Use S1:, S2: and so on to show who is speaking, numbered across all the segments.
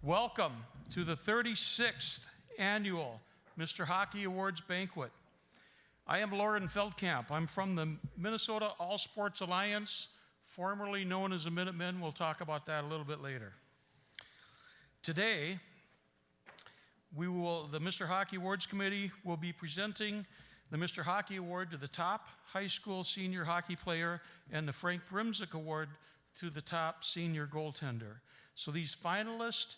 S1: Welcome to the 36th annual Mr. Hockey Awards Banquet. I am Lauren Feldkamp. I'm from the Minnesota All Sports Alliance, formerly known as the Minutemen. We'll talk about that a little bit later. Today, the Mr. Hockey Awards Committee will be presenting the Mr. Hockey Award to the top high school senior hockey player and the Frank Brimsek Award to the top senior goaltender. So these finalists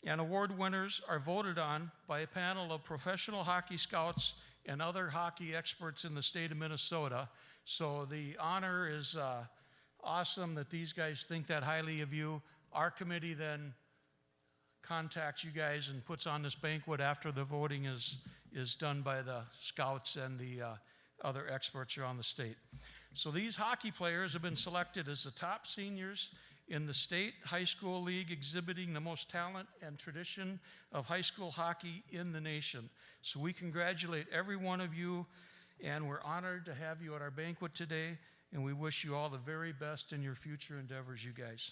S1: and award winners are voted on by a panel of professional hockey scouts and other hockey experts in the state of Minnesota. So the honor is awesome that these guys think that highly of you. Our committee then contacts you guys and puts on this banquet after the voting is done by the scouts and the other experts around the state. So these hockey players have been selected as the top seniors in the state high school league, exhibiting the most talent and tradition of high school hockey in the nation. So we congratulate every one of you, and we're honored to have you at our banquet today, and we wish you all the very best in your future endeavors, you guys.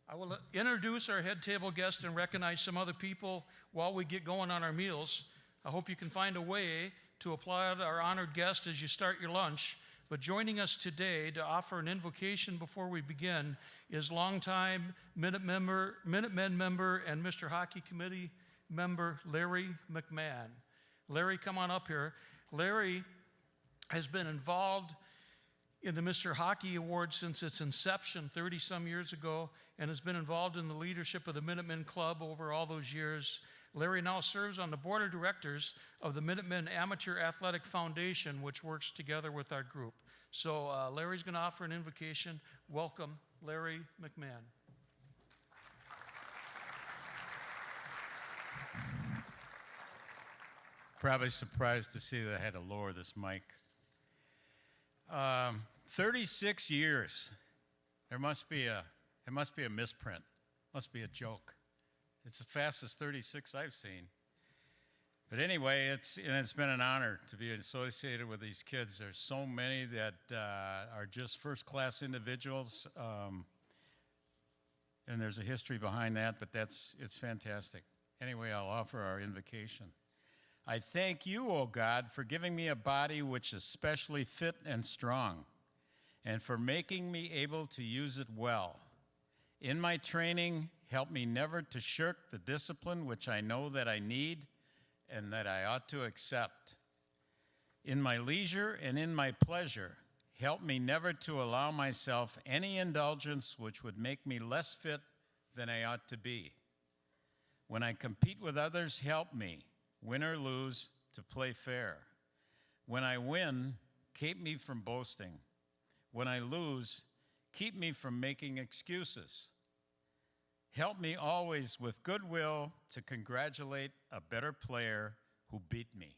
S1: I will introduce our head table guest and recognize some other people while we get going on our meals. I hope you can find a way to applaud our honored guest as you start your lunch. But joining us today to offer an invocation before we begin is longtime Minutemen member and Mr. Hockey Committee member Larry McMahon. Larry, come on up here. Larry has been involved in the Mr. Hockey Award since its inception 30-some years ago, and has been involved in the leadership of the Minutemen Club over all those years. Larry now serves on the board of directors of the Minutemen Amateur Athletic Foundation, which works together with our group. So Larry's going to offer an invocation. Welcome, Larry McMahon.
S2: Probably surprised to see that I had to lower this mic. 36 years. It must be a misprint. Must be a joke. It's the fastest 36 I've seen. But anyway, it's been an honor to be associated with these kids. There's so many that are just first-class individuals, and there's a history behind that, but it's fantastic. Anyway, I'll offer our invocation. I thank you, O God, for giving me a body which is specially fit and strong, and for making me able to use it well. In my training, help me never to shirk the discipline which I know that I need and that I ought to accept. In my leisure and in my pleasure, help me never to allow myself any indulgence which would make me less fit than I ought to be. When I compete with others, help me, win or lose, to play fair. When I win, keep me from boasting. When I lose, keep me from making excuses. Help me always with goodwill to congratulate a better player who beat me.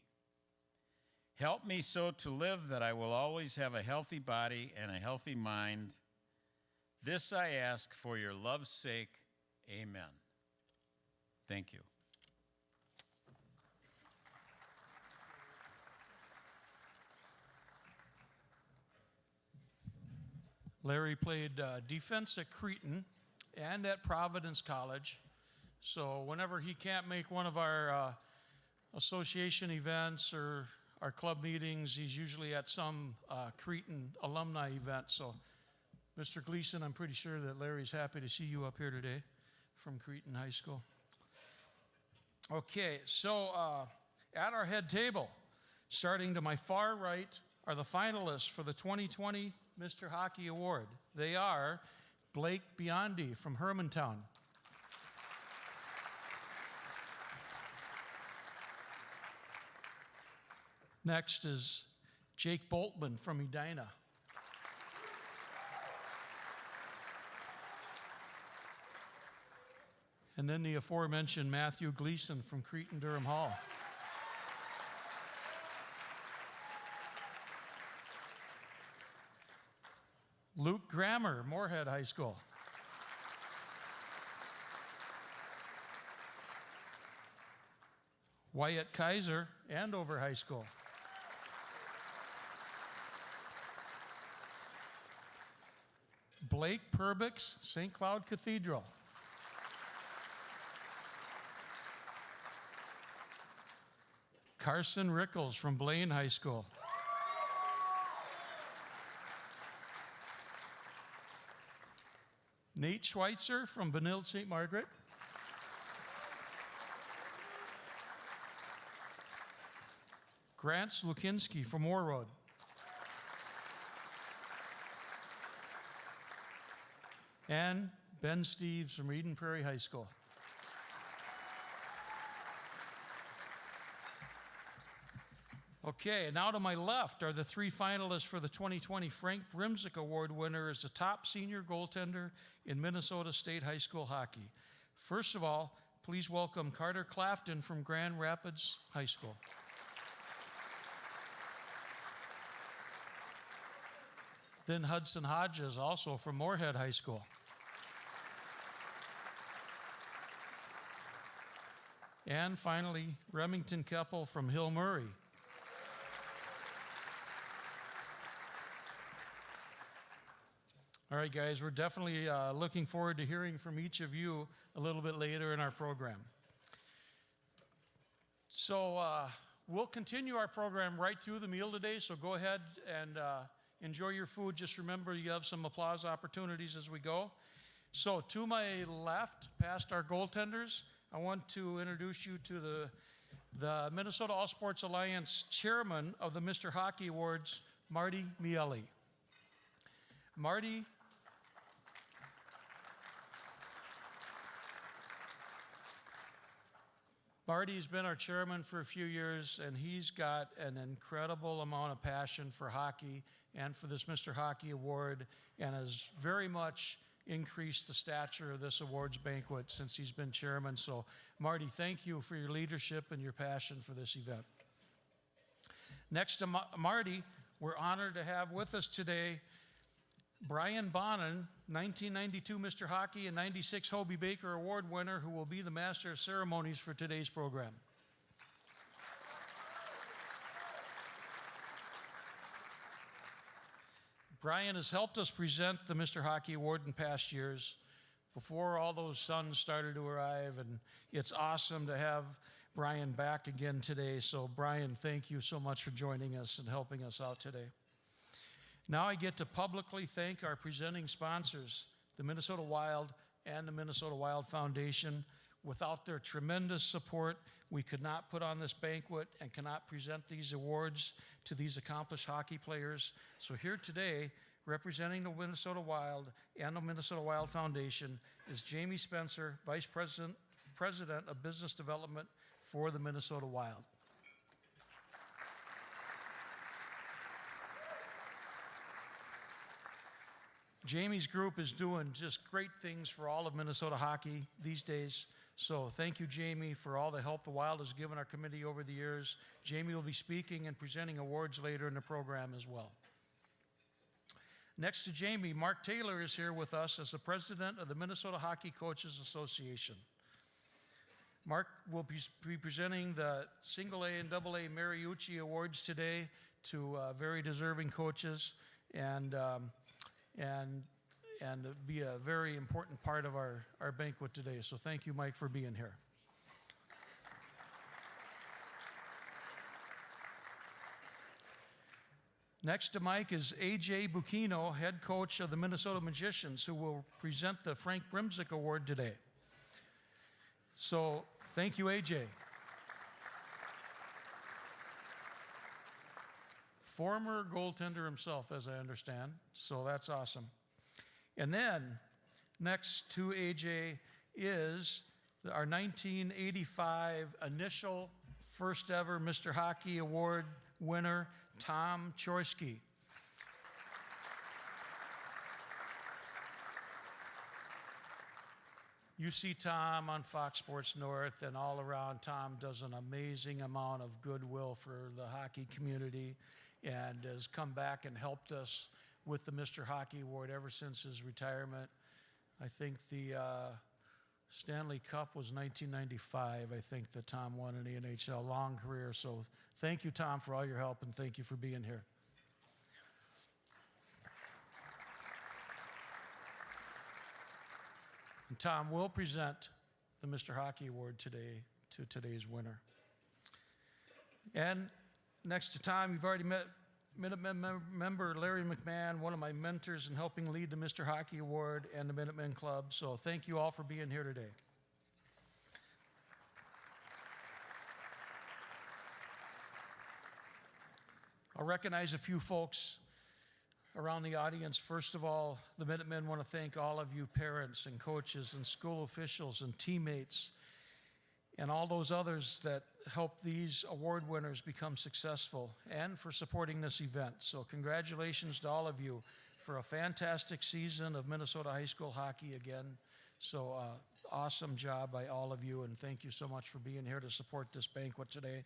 S2: Help me so to live that I will always have a healthy body and a healthy mind. This I ask for your love's sake. Amen. Thank you.
S1: Larry played defense at Cretin and at Providence College. So whenever he can't make one of our association events or our club meetings, he's usually at some Cretin alumni event. So Mr. Gleason, I'm pretty sure that Larry's happy to see you up here today from Cretin High School. Okay, so at our head table, starting to my far right, are the finalists for the 2020 Mr. Hockey Award. They are Blake Biondi from Hermantown. Next is Jake Boltman from Edina. And then the aforementioned Matthew Gleason from Cretin-Durham Hall. Luke Grammer, Moorhead High School. Wyatt Kaiser, Andover High School. Blake Perbix, St. Cloud Cathedral. Carson Rickles from Blaine High School. Nate Schweitzer from Benilde St. Margaret. Grant Slukinski from Moore Road. And Ben Steves from Eden Prairie High School. Okay, now to my left are the three finalists for the 2020 Frank Brimsek Award winner as the top senior goaltender in Minnesota State High School hockey. First of all, please welcome Carter Clafton from Grand Rapids High School. Then Hudson Hodges, also from Moorhead High School. And finally, Remington Keppel from Hill Murray. All right, guys, we're definitely looking forward to hearing from each of you a little bit later in our program. So we'll continue our program right through the meal today, so go ahead and enjoy your food. Just remember you have some applause opportunities as we go. So to my left, past our goaltenders, I want to introduce you to the Minnesota All Sports Alliance chairman of the Mr. Hockey Awards, Marty Miele. Marty's been our chairman for a few years, and he's got an incredible amount of passion for hockey and for this Mr. Hockey Award, and has very much increased the stature of this awards banquet since he's been chairman. So, Marty, thank you for your leadership and your passion for this event. Next to Marty, we're honored to have with us today Brian Bonnen, 1992 Mr. Hockey and 96 Hobie Baker Award winner, who will be the master of ceremonies for today's program. Brian has helped us present the Mr. Hockey Award in past years before all those sons started to arrive, and it's awesome to have Brian back again today. So Brian, thank you so much for joining us and helping us out today. Now I get to publicly thank our presenting sponsors, the Minnesota Wild and the Minnesota Wild Foundation. Without their tremendous support, we could not put on this banquet and cannot present these awards to these accomplished hockey players. So here today, representing the Minnesota Wild and the Minnesota Wild Foundation, is Jaime Spencer, Vice President of Business Development for the Minnesota Wild. Jamie's group is doing just great things for all of Minnesota hockey these days. So thank you, Jaime, for all the help the Wild has given our committee over the years. Jaime will be speaking and presenting awards later in the program as well. Next to Jaime, Mark Taylor is here with us as the president of the Minnesota Hockey Coaches Association. Mark will be presenting the single A and double A Mariucci Awards today to very deserving coaches, and be a very important part of our banquet today. So thank you, Mike, for being here. Next to Mike is A.J. Bucchino, head coach of the Minnesota Magicians, who will present the Frank Brimsek Award today. So thank you, A.J. Former goaltender himself, as I understand, so that's awesome. And then, next to AJ is our 1985 initial first ever Mr. Hockey Award winner, Tom Chorsky. You see Tom on Fox Sports North, and all around, Tom does an amazing amount of goodwill for the hockey community and has come back and helped us with the Mr. Hockey Award ever since his retirement. I think the Stanley Cup was 1995, I think, that Tom won in the NHL. Long career. So thank you, Tom, for all your help, and thank you for being here. And Tom will present the Mr. Hockey Award today to today's winner. And next to Tom, you've already met Minutemen member Larry McMahon, one of my mentors in helping lead the Mr. Hockey Award and the Minutemen Club. So thank you all for being here today. I'll recognize a few folks around the audience. First of all, the Minutemen want to thank all of you parents and coaches and school officials and teammates and all those others that help these award winners become successful, and for supporting this event. So congratulations to all of you for a fantastic season of Minnesota high school hockey again. So awesome job by all of you, and thank you so much for being here to support this banquet today.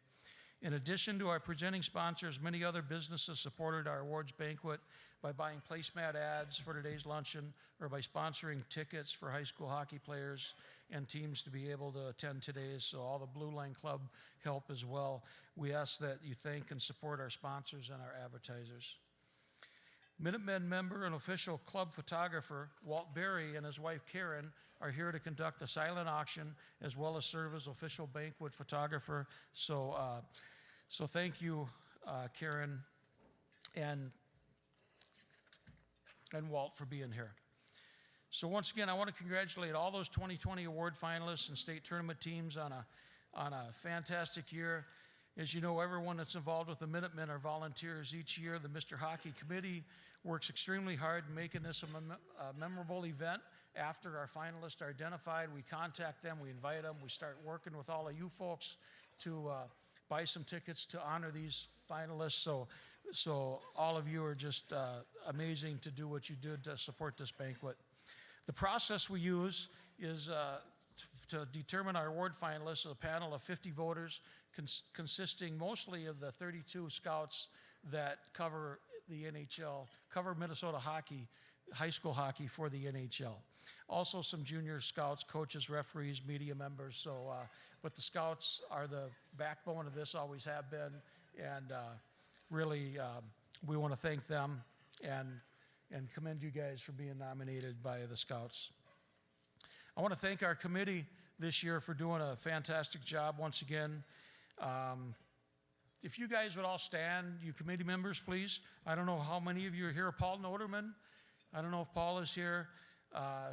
S1: In addition to our presenting sponsors, many other businesses supported our awards banquet by buying placemat ads for today's luncheon or by sponsoring tickets for high school hockey players and teams to be able to attend today's. So all the Blue Line Club help as well. We ask that you thank and support our sponsors and our advertisers. Minutemen member and official club photographer Walt Berry and his wife Karen are here to conduct a silent auction as well as serve as official banquet photographer. So thank you, Karen and Walt, for being here. So once again, I want to congratulate all those 2020 award finalists and state tournament teams on a fantastic year. As you know, everyone that's involved with the Minutemen are volunteers each year. The Mr. Hockey Committee works extremely hard in making this a memorable event. After our finalists are identified, we contact them, we invite them, we start working with all of you folks to buy some tickets to honor these finalists. So all of you are just amazing to do what you did to support this banquet. The process we use is to determine our award finalists, a panel of 50 voters consisting mostly of the 32 scouts that cover the NHL, cover Minnesota hockey, high school hockey for the NHL. Also some junior scouts, coaches, referees, media members. So, but the scouts are the backbone of this, always have been, and really we want to thank them and commend you guys for being nominated by the scouts. I want to thank our committee this year for doing a fantastic job once again. If you guys would all stand, you committee members, please. I don't know how many of you are here. Paul Noterman, I don't know if Paul is here.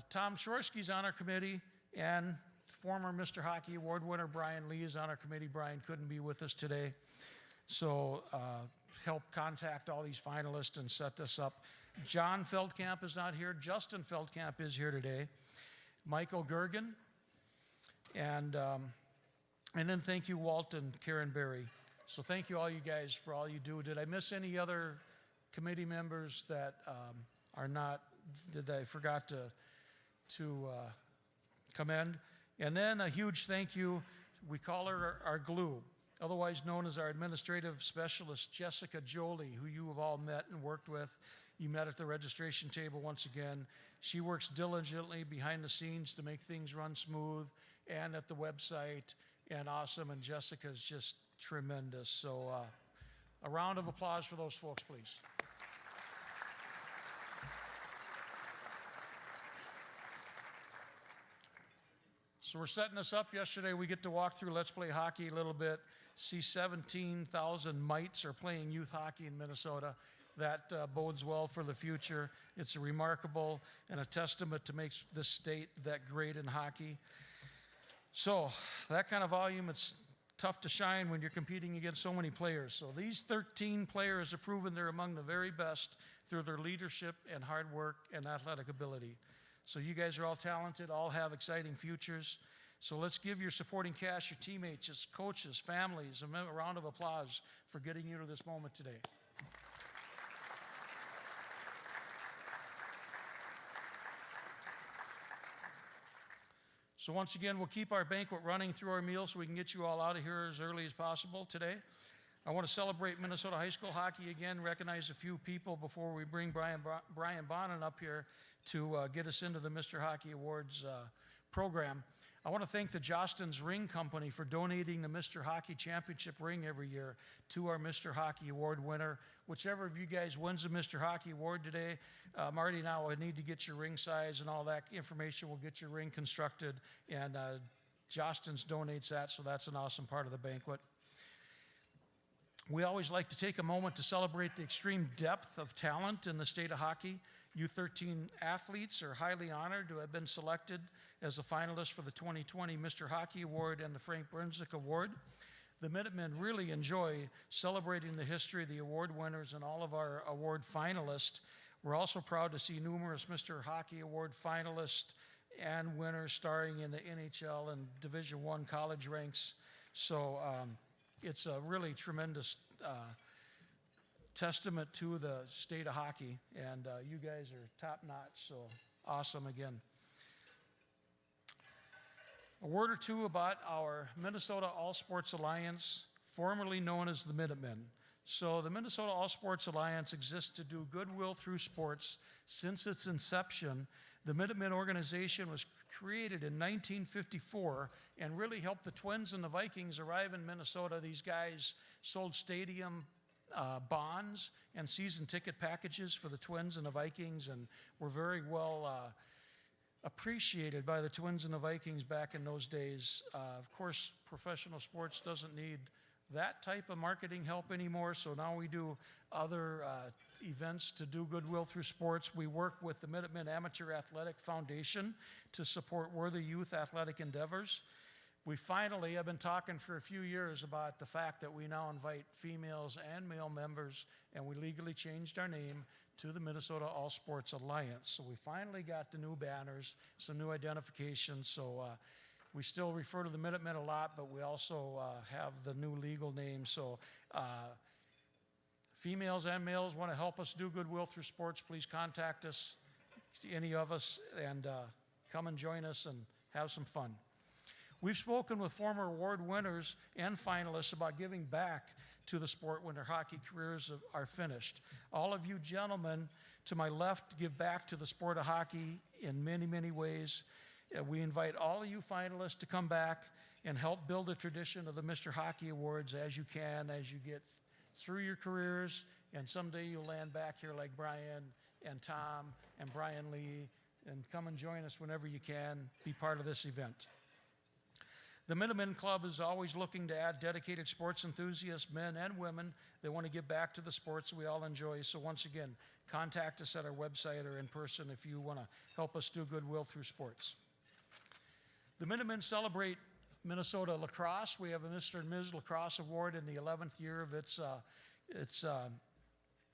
S1: Tom Shorsky's on our committee, and former Mr. Hockey Award winner Brian Lee is on our committee. Brian couldn't be with us today. So help contact all these finalists and set this up. John Feldkamp is not here. Justin Feldkamp is here today. Michael Gergen. And then thank you, Walt and Karen Berry. So thank you all you guys for all you do. Did I miss any other committee members that are not, did I forgot to commend? And then a huge thank you, we call her our glue, otherwise known as our administrative specialist, Jessica Jolie, who you have all met and worked with. You met at the registration table once again. She works diligently behind the scenes to make things run smooth and at the website, and awesome, and Jessica's just tremendous. So a round of applause for those folks, please. So we're setting this up. Yesterday we get to walk through Let's Play Hockey a little bit, see 17,000 mites are playing youth hockey in Minnesota. That bodes well for the future. It's a remarkable and a testament to make this state that great in hockey. So that kind of volume, it's tough to shine when you're competing against so many players. So these 13 players have proven they're among the very best through their leadership and hard work and athletic ability. So you guys are all talented, all have exciting futures. So let's give your supporting cast, your teammates, your coaches, families, a round of applause for getting you to this moment today. So once again, we'll keep our banquet running through our meal so we can get you all out of here as early as possible today. I want to celebrate Minnesota high school hockey again, recognize a few people before we bring Brian Bonnen up here to get us into the Mr. Hockey Awards program. I want to thank the Jostens Ring Company for donating the Mr. Hockey Championship ring every year to our Mr. Hockey Award winner. Whichever of you guys wins the Mr. Hockey Award today, Marty and I will need to get your ring size and all that information. We'll get your ring constructed, and Jostens donates that, so that's an awesome part of the banquet. We always like to take a moment to celebrate the extreme depth of talent in the state of hockey. U13 athletes are highly honored to have been selected as a finalist for the 2020 Mr. Hockey Award and the Frank Brimsek Award. The Minutemen really enjoy celebrating the history of the award winners and all of our award finalists. We're also proud to see numerous Mr. Hockey Award finalists and winners starring in the NHL and Division I college ranks. So it's a really tremendous testament to the state of hockey, and you guys are top notch, so awesome again. A word or two about our Minnesota All Sports Alliance, formerly known as the Minutemen. So the Minnesota All Sports Alliance exists to do goodwill through sports. Since its inception, the Minutemen organization was created in 1954 and really helped the Twins and the Vikings arrive in Minnesota. These guys sold stadium bonds and season ticket packages for the Twins and the Vikings, and were very well appreciated by the Twins and the Vikings back in those days. Of course, professional sports doesn't need that type of marketing help anymore, so now we do other events to do goodwill through sports. We work with the Minutemen Amateur Athletic Foundation to support worthy youth athletic endeavors. We finally have been talking for a few years about the fact that we now invite females and male members, and we legally changed our name to the Minnesota All Sports Alliance. So we finally got the new banners, some new identifications. So we still refer to the Minutemen a lot, but we also have the new legal name. So females and males want to help us do goodwill through sports, please contact us, any of us, and come and join us and have some fun. We've spoken with former award winners and finalists about giving back to the sport when their hockey careers are finished. All of you gentlemen to my left give back to the sport of hockey in many, many ways. We invite all of you finalists to come back and help build a tradition of the Mr. Hockey Awards as you can, as you get through your careers, and someday you'll land back here like Brian and Tom and Brian Lee, and come and join us whenever you can, be part of this event. The Minutemen Club is always looking to add dedicated sports enthusiasts, men and women, that want to give back to the sports we all enjoy. So once again, contact us at our website or in person if you want to help us do goodwill through sports. The Minutemen celebrate Minnesota lacrosse. We have a Mr. and Ms. Lacrosse Award in the 11th year of its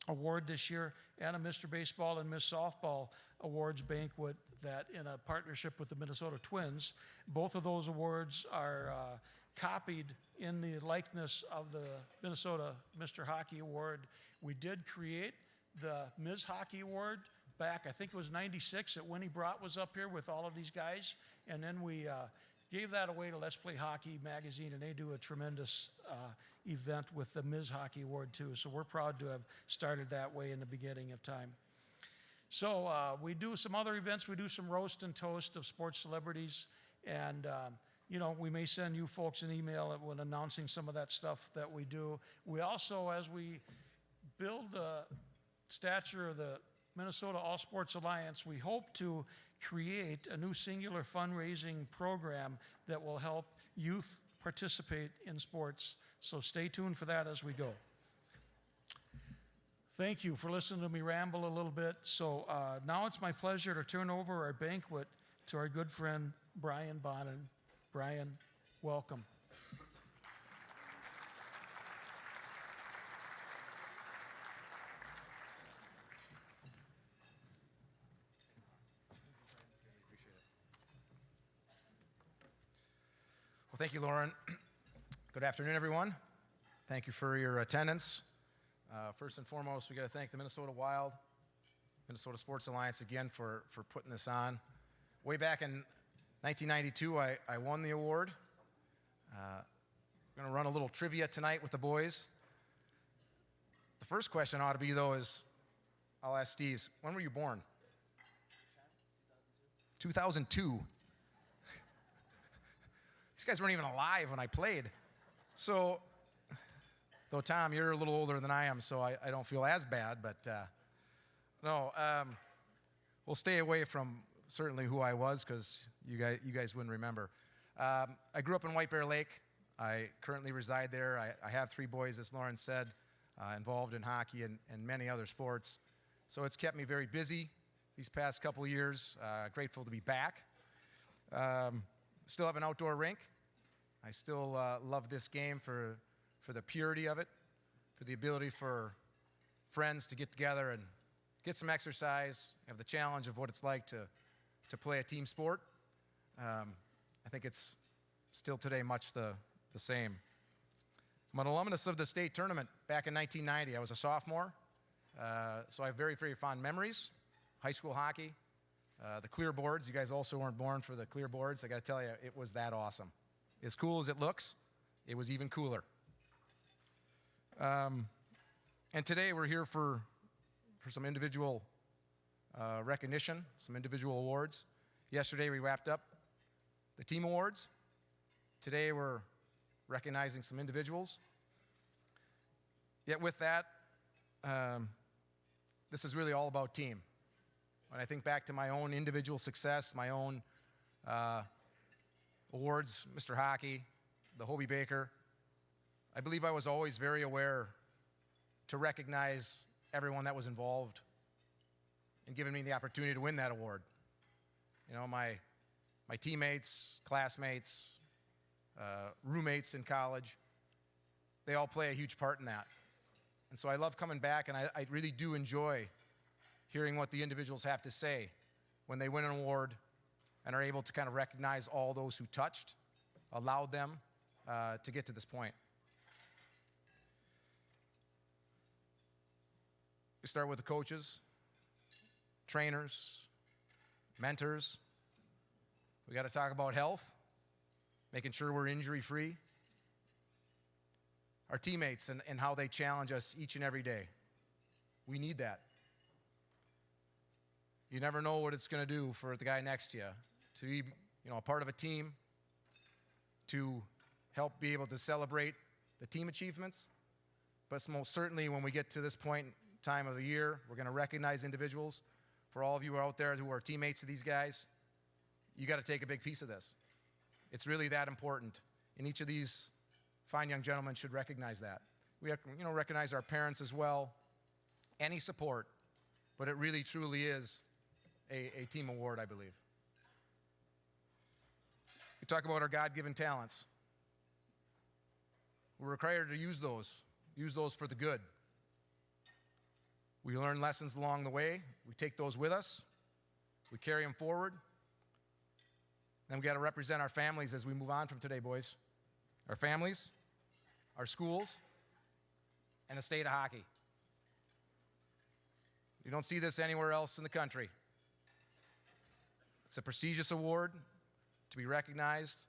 S1: award this year, and a Mr. Baseball and Miss Softball Awards banquet that in a partnership with the Minnesota Twins. Both of those awards are copied in the likeness of the Minnesota Mr. Hockey Award. We did create the Ms. Hockey Award back, I think it was 96, that Winnie Brott was up here with all of these guys, and then we gave that away to Let's Play Hockey magazine, and they do a tremendous event with the Ms. Hockey Award too. So we're proud to have started that way in the beginning of time. So we do some other events. We do some roast and toast of sports celebrities, and you know, we may send you folks an email when announcing some of that stuff that we do. We also, as we build the stature of the Minnesota All Sports Alliance, we hope to create a new singular fundraising program that will help youth participate in sports. So stay tuned for that as we go. Thank you for listening to me ramble a little bit. So now it's my pleasure to turn over our banquet to our good friend, Brian Bonnen. Brian, welcome.
S3: Well, thank you, Lauren. Good afternoon, everyone. Thank you for your attendance. First and foremost, we got to thank the Minnesota Wild, Minnesota Sports Alliance again for putting this on. Way back in 1992, I won the award. We're going to run a little trivia tonight with the boys. The first question ought to be, though, is I'll ask Steve, when were you born? 2002. these guys weren't even alive when I played. So, though, Tom, you're a little older than I am, so I don't feel as bad, but no, we'll stay away from certainly who I was because you guys wouldn't remember. I grew up in White Bear Lake. I currently reside there. I have 3 boys, as Lauren said, involved in hockey and many other sports. So it's kept me very busy these past couple of years. Grateful to be back. Still have an outdoor rink. I still love this game for the purity of it, for the ability for friends to get together and get some exercise, have the challenge of what it's like to play a team sport. I think it's still today much the same. I'm an alumnus of the state tournament back in 1990. I was a sophomore, so I have very, very fond memories. High school hockey, the clear boards. You guys also weren't born for the clear boards. I got to tell you, it was that awesome. As cool as it looks, it was even cooler. And today we're here for some individual recognition, some individual awards. Yesterday we wrapped up the team awards. Today we're recognizing some individuals. Yet with that, this is really all about team. When I think back to my own individual success, my own awards, Mr. Hockey, the Hobie Baker, I believe I was always very aware to recognize everyone that was involved in giving me the opportunity to win that award. You know, my teammates, classmates, roommates in college, they all play a huge part in that. And so I love coming back, and I really do enjoy hearing what the individuals have to say when they win an award and are able to kind of recognize all those who touched, allowed them to get to this point. We start with the coaches, trainers, mentors. We got to talk about health, making sure we're injury-free. Our teammates and how they challenge us each and every day. We need that. You never know what it's going to do for the guy next to you. To be, a part of a team, to help be able to celebrate the team achievements. But most certainly when we get to this point in time of the year, we're going to recognize individuals. For all of you out there who are teammates of these guys, you got to take a big piece of this. It's really that important. And each of these fine young gentlemen should recognize that. We have, recognize our parents as well. Any support, but it really truly is a team award, I believe. We talk about our God-given talents. We're required to use those for the good. We learn lessons along the way. We take those with us. We carry them forward. Then we got to represent our families as we move on from today, boys. Our families, our schools, and the state of hockey. You don't see this anywhere else in the country. It's a prestigious award to be recognized,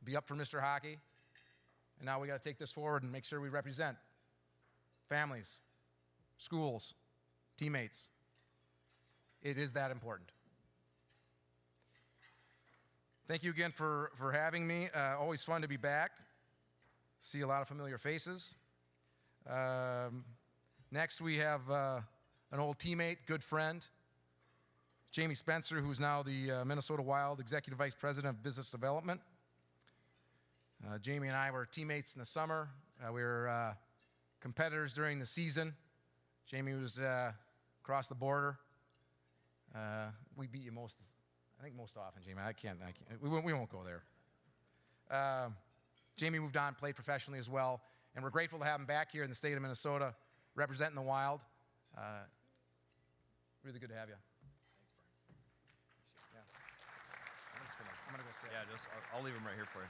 S3: be up for Mr. Hockey. And now we got to take this forward and make sure we represent families, schools, teammates. It is that important. Thank you again for having me. Always fun to be back. See a lot of familiar faces. Next we have an old teammate, good friend, Jaime Spencer, who's now the Minnesota Wild Executive Vice President of Business Development. Jaime and I were teammates in the summer. We were competitors during the season. Jaime was across the border. We beat you most often, Jaime. I can't. We won't go there. Jaime moved on, played professionally as well, and we're grateful to have him back here in the state of Minnesota, representing the Wild. Really good to have you. Thanks, Brian. Yeah. I'm gonna go sit.
S4: Yeah, I'll leave them right here for you.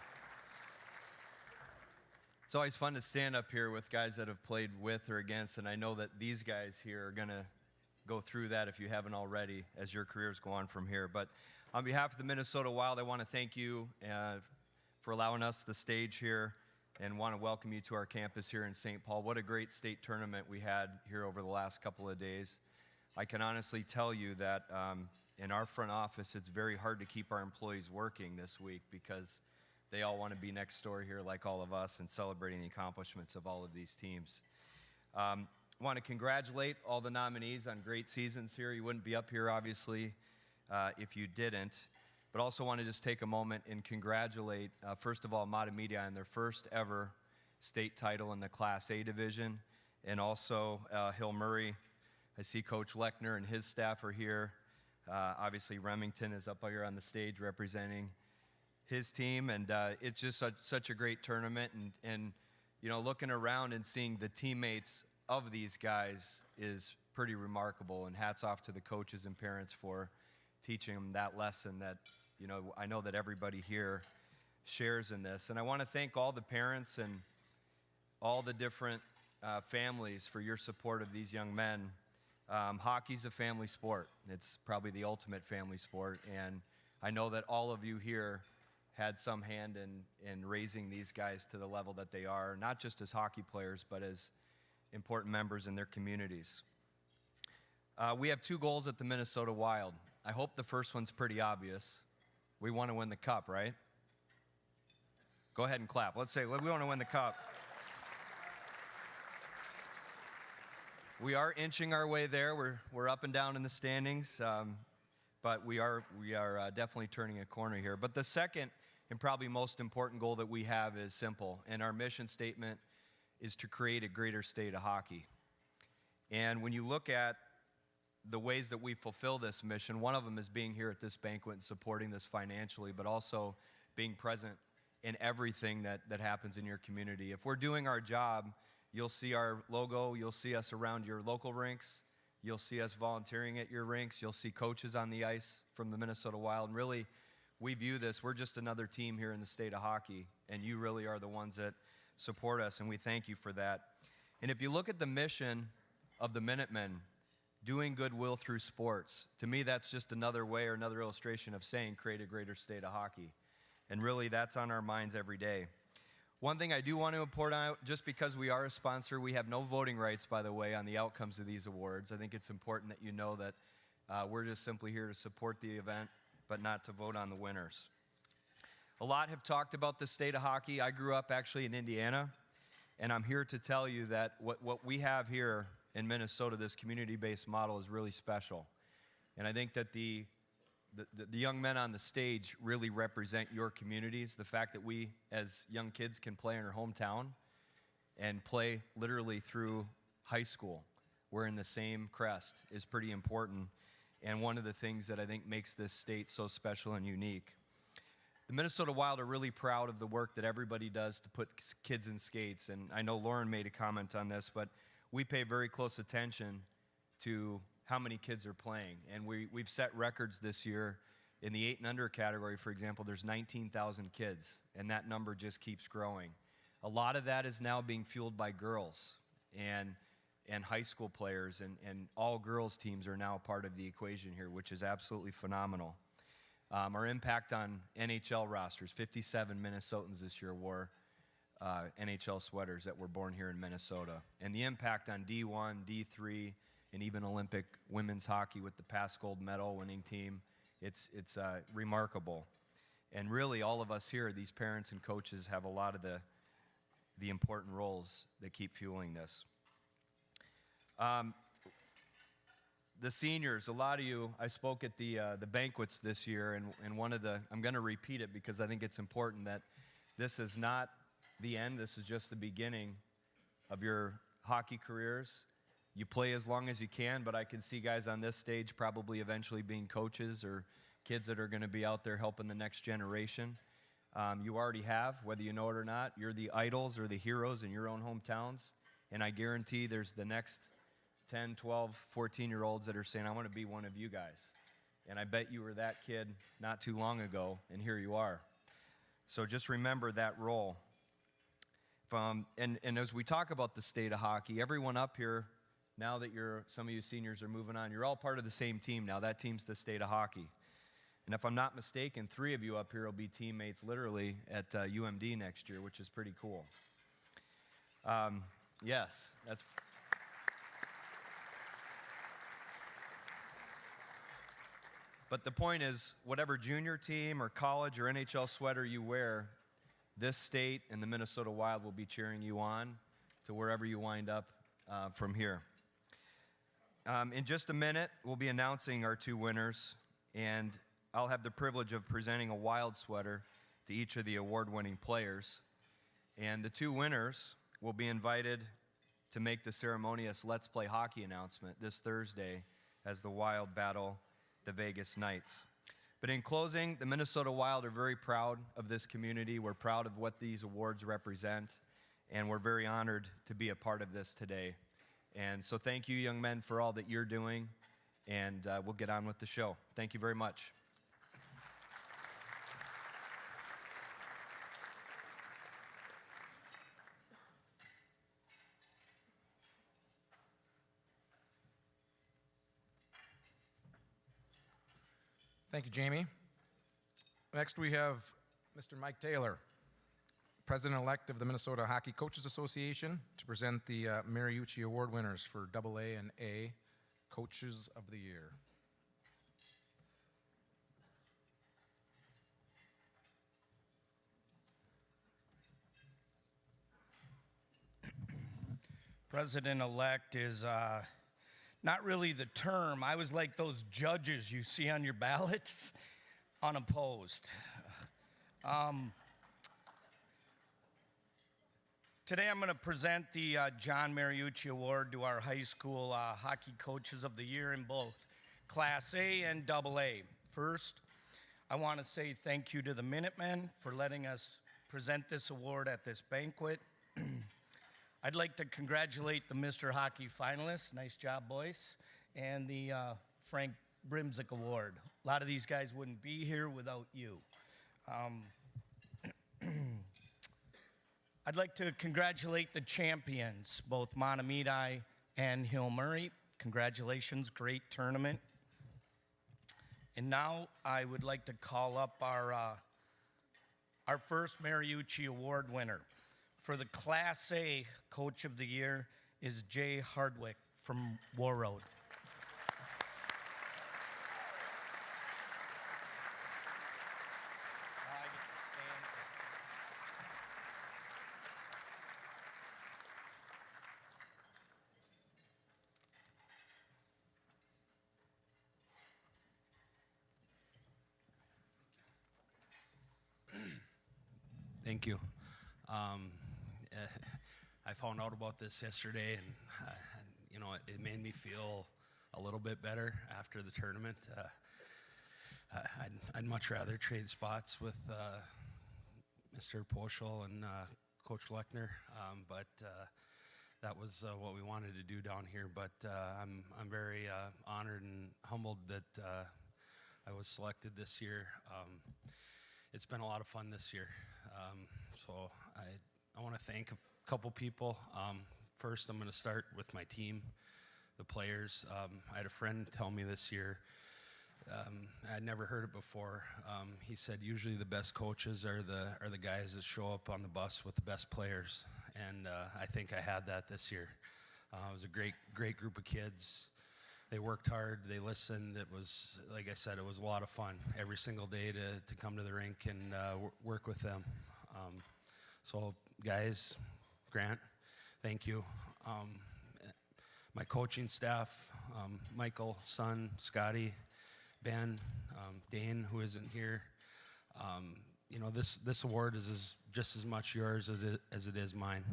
S4: It's always fun to stand up here with guys that have played with or against, and I know that these guys here are gonna go through that if you haven't already as your careers go on from here. But on behalf of the Minnesota Wild, I want to thank you for allowing us the stage here and want to welcome you to our campus here in St. Paul. What a great state tournament we had here over the last couple of days. I can honestly tell you that in our front office, it's very hard to keep our employees working this week because they all want to be next door here like all of us and celebrating the accomplishments of all of these teams. Want to congratulate all the nominees on great seasons here. You wouldn't be up here, obviously, if you didn't. But also want to just take a moment and congratulate, first of all, Mata Media on their first ever state title in the Class A division, and also Hill Murray. I see Coach Lechner and his staff are here. Obviously, Remington is up here on the stage representing his team, and it's just such a great tournament. And you know, looking around and seeing the teammates of these guys is pretty remarkable. And hats off to the coaches and parents for teaching them that lesson that, you know, I know that everybody here shares in this. And I want to thank all the parents and all the different families for your support of these young men. Hockey's a family sport. It's probably the ultimate family sport, and I know that all of you here had some hand in raising these guys to the level that they are, not just as hockey players, but as important members in their communities. We have 2 goals at the Minnesota Wild. I hope the first one's pretty obvious. We want to win the cup, right? Go ahead and clap. Let's say we want to win the cup. We are inching our way there. We're up and down in the standings, but we are definitely turning a corner here. But the second and probably most important goal that we have is simple, and our mission statement is to create a greater state of hockey. And when you look at the ways that we fulfill this mission, one of them is being here at this banquet and supporting this financially, but also being present in everything that happens in your community. If we're doing our job, you'll see our logo, you'll see us around your local rinks, you'll see us volunteering at your rinks, you'll see coaches on the ice from the Minnesota Wild. And really, we view this, we're just another team here in the state of hockey, and you really are the ones that support us, and we thank you for that. And if you look at the mission of the Minutemen, doing goodwill through sports, to me that's just another way or another illustration of saying create a greater state of hockey. And really, that's on our minds every day. One thing I do want to report out, just because we are a sponsor, we have no voting rights, by the way, on the outcomes of these awards. I think it's important that you know that we're just simply here to support the event, but not to vote on the winners. A lot have talked about the state of hockey. I grew up actually in Indiana, and I'm here to tell you that what we have here in Minnesota, this community-based model, is really special. And I think that the young men on the stage really represent your communities. The fact that we, as young kids, can play in our hometown and play literally through high school, we're in the same crest, is pretty important, and one of the things that I think makes this state so special and unique. The Minnesota Wild are really proud of the work that everybody does to put kids in skates, and I know Lauren made a comment on this, but we pay very close attention to how many kids are playing. And we've set records this year. In the 8 and under category, for example, there's 19,000 kids, and that number just keeps growing. A lot of that is now being fueled by girls and high school players, and all girls teams are now part of the equation here, which is absolutely phenomenal. Our impact on NHL rosters, 57 Minnesotans this year wore NHL sweaters that were born here in Minnesota. And the impact on D1, D3, and even Olympic women's hockey with the past gold medal winning team, it's remarkable. And really, all of us here, these parents and coaches, have a lot of the important roles that keep fueling this. The seniors, a lot of you, I spoke at the banquets this year, and one of the, I'm going to repeat it because I think it's important that this is not the end, this is just the beginning of your hockey careers. You play as long as you can, but I can see guys on this stage probably eventually being coaches or kids that are going to be out there helping the next generation. You already have, whether you know it or not. You're the idols or the heroes in your own hometowns, and I guarantee there's the next 10, 12, 14-year-olds that are saying, I want to be one of you guys. And I bet you were that kid not too long ago, and here you are. So just remember that role. And as we talk about the state of hockey, everyone up here, now that some of you seniors are moving on, you're all part of the same team now. That team's the state of hockey. And if I'm not mistaken, 3 of you up here will be teammates literally at UMD next year, which is pretty cool. Yes, that's... But the point is, whatever junior team or college or NHL sweater you wear, this state and the Minnesota Wild will be cheering you on to wherever you wind up from here. In just a minute, we'll be announcing our two winners, and I'll have the privilege of presenting a Wild sweater to each of the award-winning players. And the two winners will be invited to make the ceremonious Let's Play Hockey announcement this Thursday as the Wild battle the Vegas Knights. But in closing, the Minnesota Wild are very proud of this community. We're proud of what these awards represent, and we're very honored to be a part of this today. And so thank you, young men, for all that you're doing, and we'll get on with the show. Thank you very much.
S3: Thank you, Jaime. Next, we have Mr. Mike Taylor, President-elect of the Minnesota Hockey Coaches Association, to present the Mariucci Award winners for AA and A Coaches of the Year.
S5: President-elect is not really the term. I was like those judges you see on your ballots, unopposed. Today I'm going to present the John Mariucci Award to our high school hockey coaches of the year in both Class A and AA. First, I want to say thank you to the Minutemen for letting us present this award at this banquet. I'd like to congratulate the Mr. Hockey finalists, nice job, boys, and the Frank Brimsek Award. A lot of these guys wouldn't be here without you. I'd like to congratulate the champions, both Mahtomedi and Hill Murray. Congratulations, great tournament. And now I would like to call up our first Mariucci Award winner. For the Class A Coach of the Year is Jay Hardwick from Warroad.
S6: Thank you. I found out about this yesterday, and it made me feel a little bit better after the tournament. I'd much rather trade spots with Mr. Poschel and Coach Lechner, but that was what we wanted to do down here. But I'm very honored and humbled that I was selected this year. It's been a lot of fun this year. So I want to thank a couple people. First, I'm going to start with my team, the players. I had a friend tell me this year, I'd never heard it before. He said usually the best coaches are the guys that show up on the bus with the best players, and I think I had that this year. It was a great group of kids. They worked hard, they listened. It was, like I said, it was a lot of fun every single day to come to the rink and work with them. So guys, Grant, thank you. My coaching staff, Michael, Son, Scotty, Ben, Dane, who isn't here. This award is just as much yours as it is mine.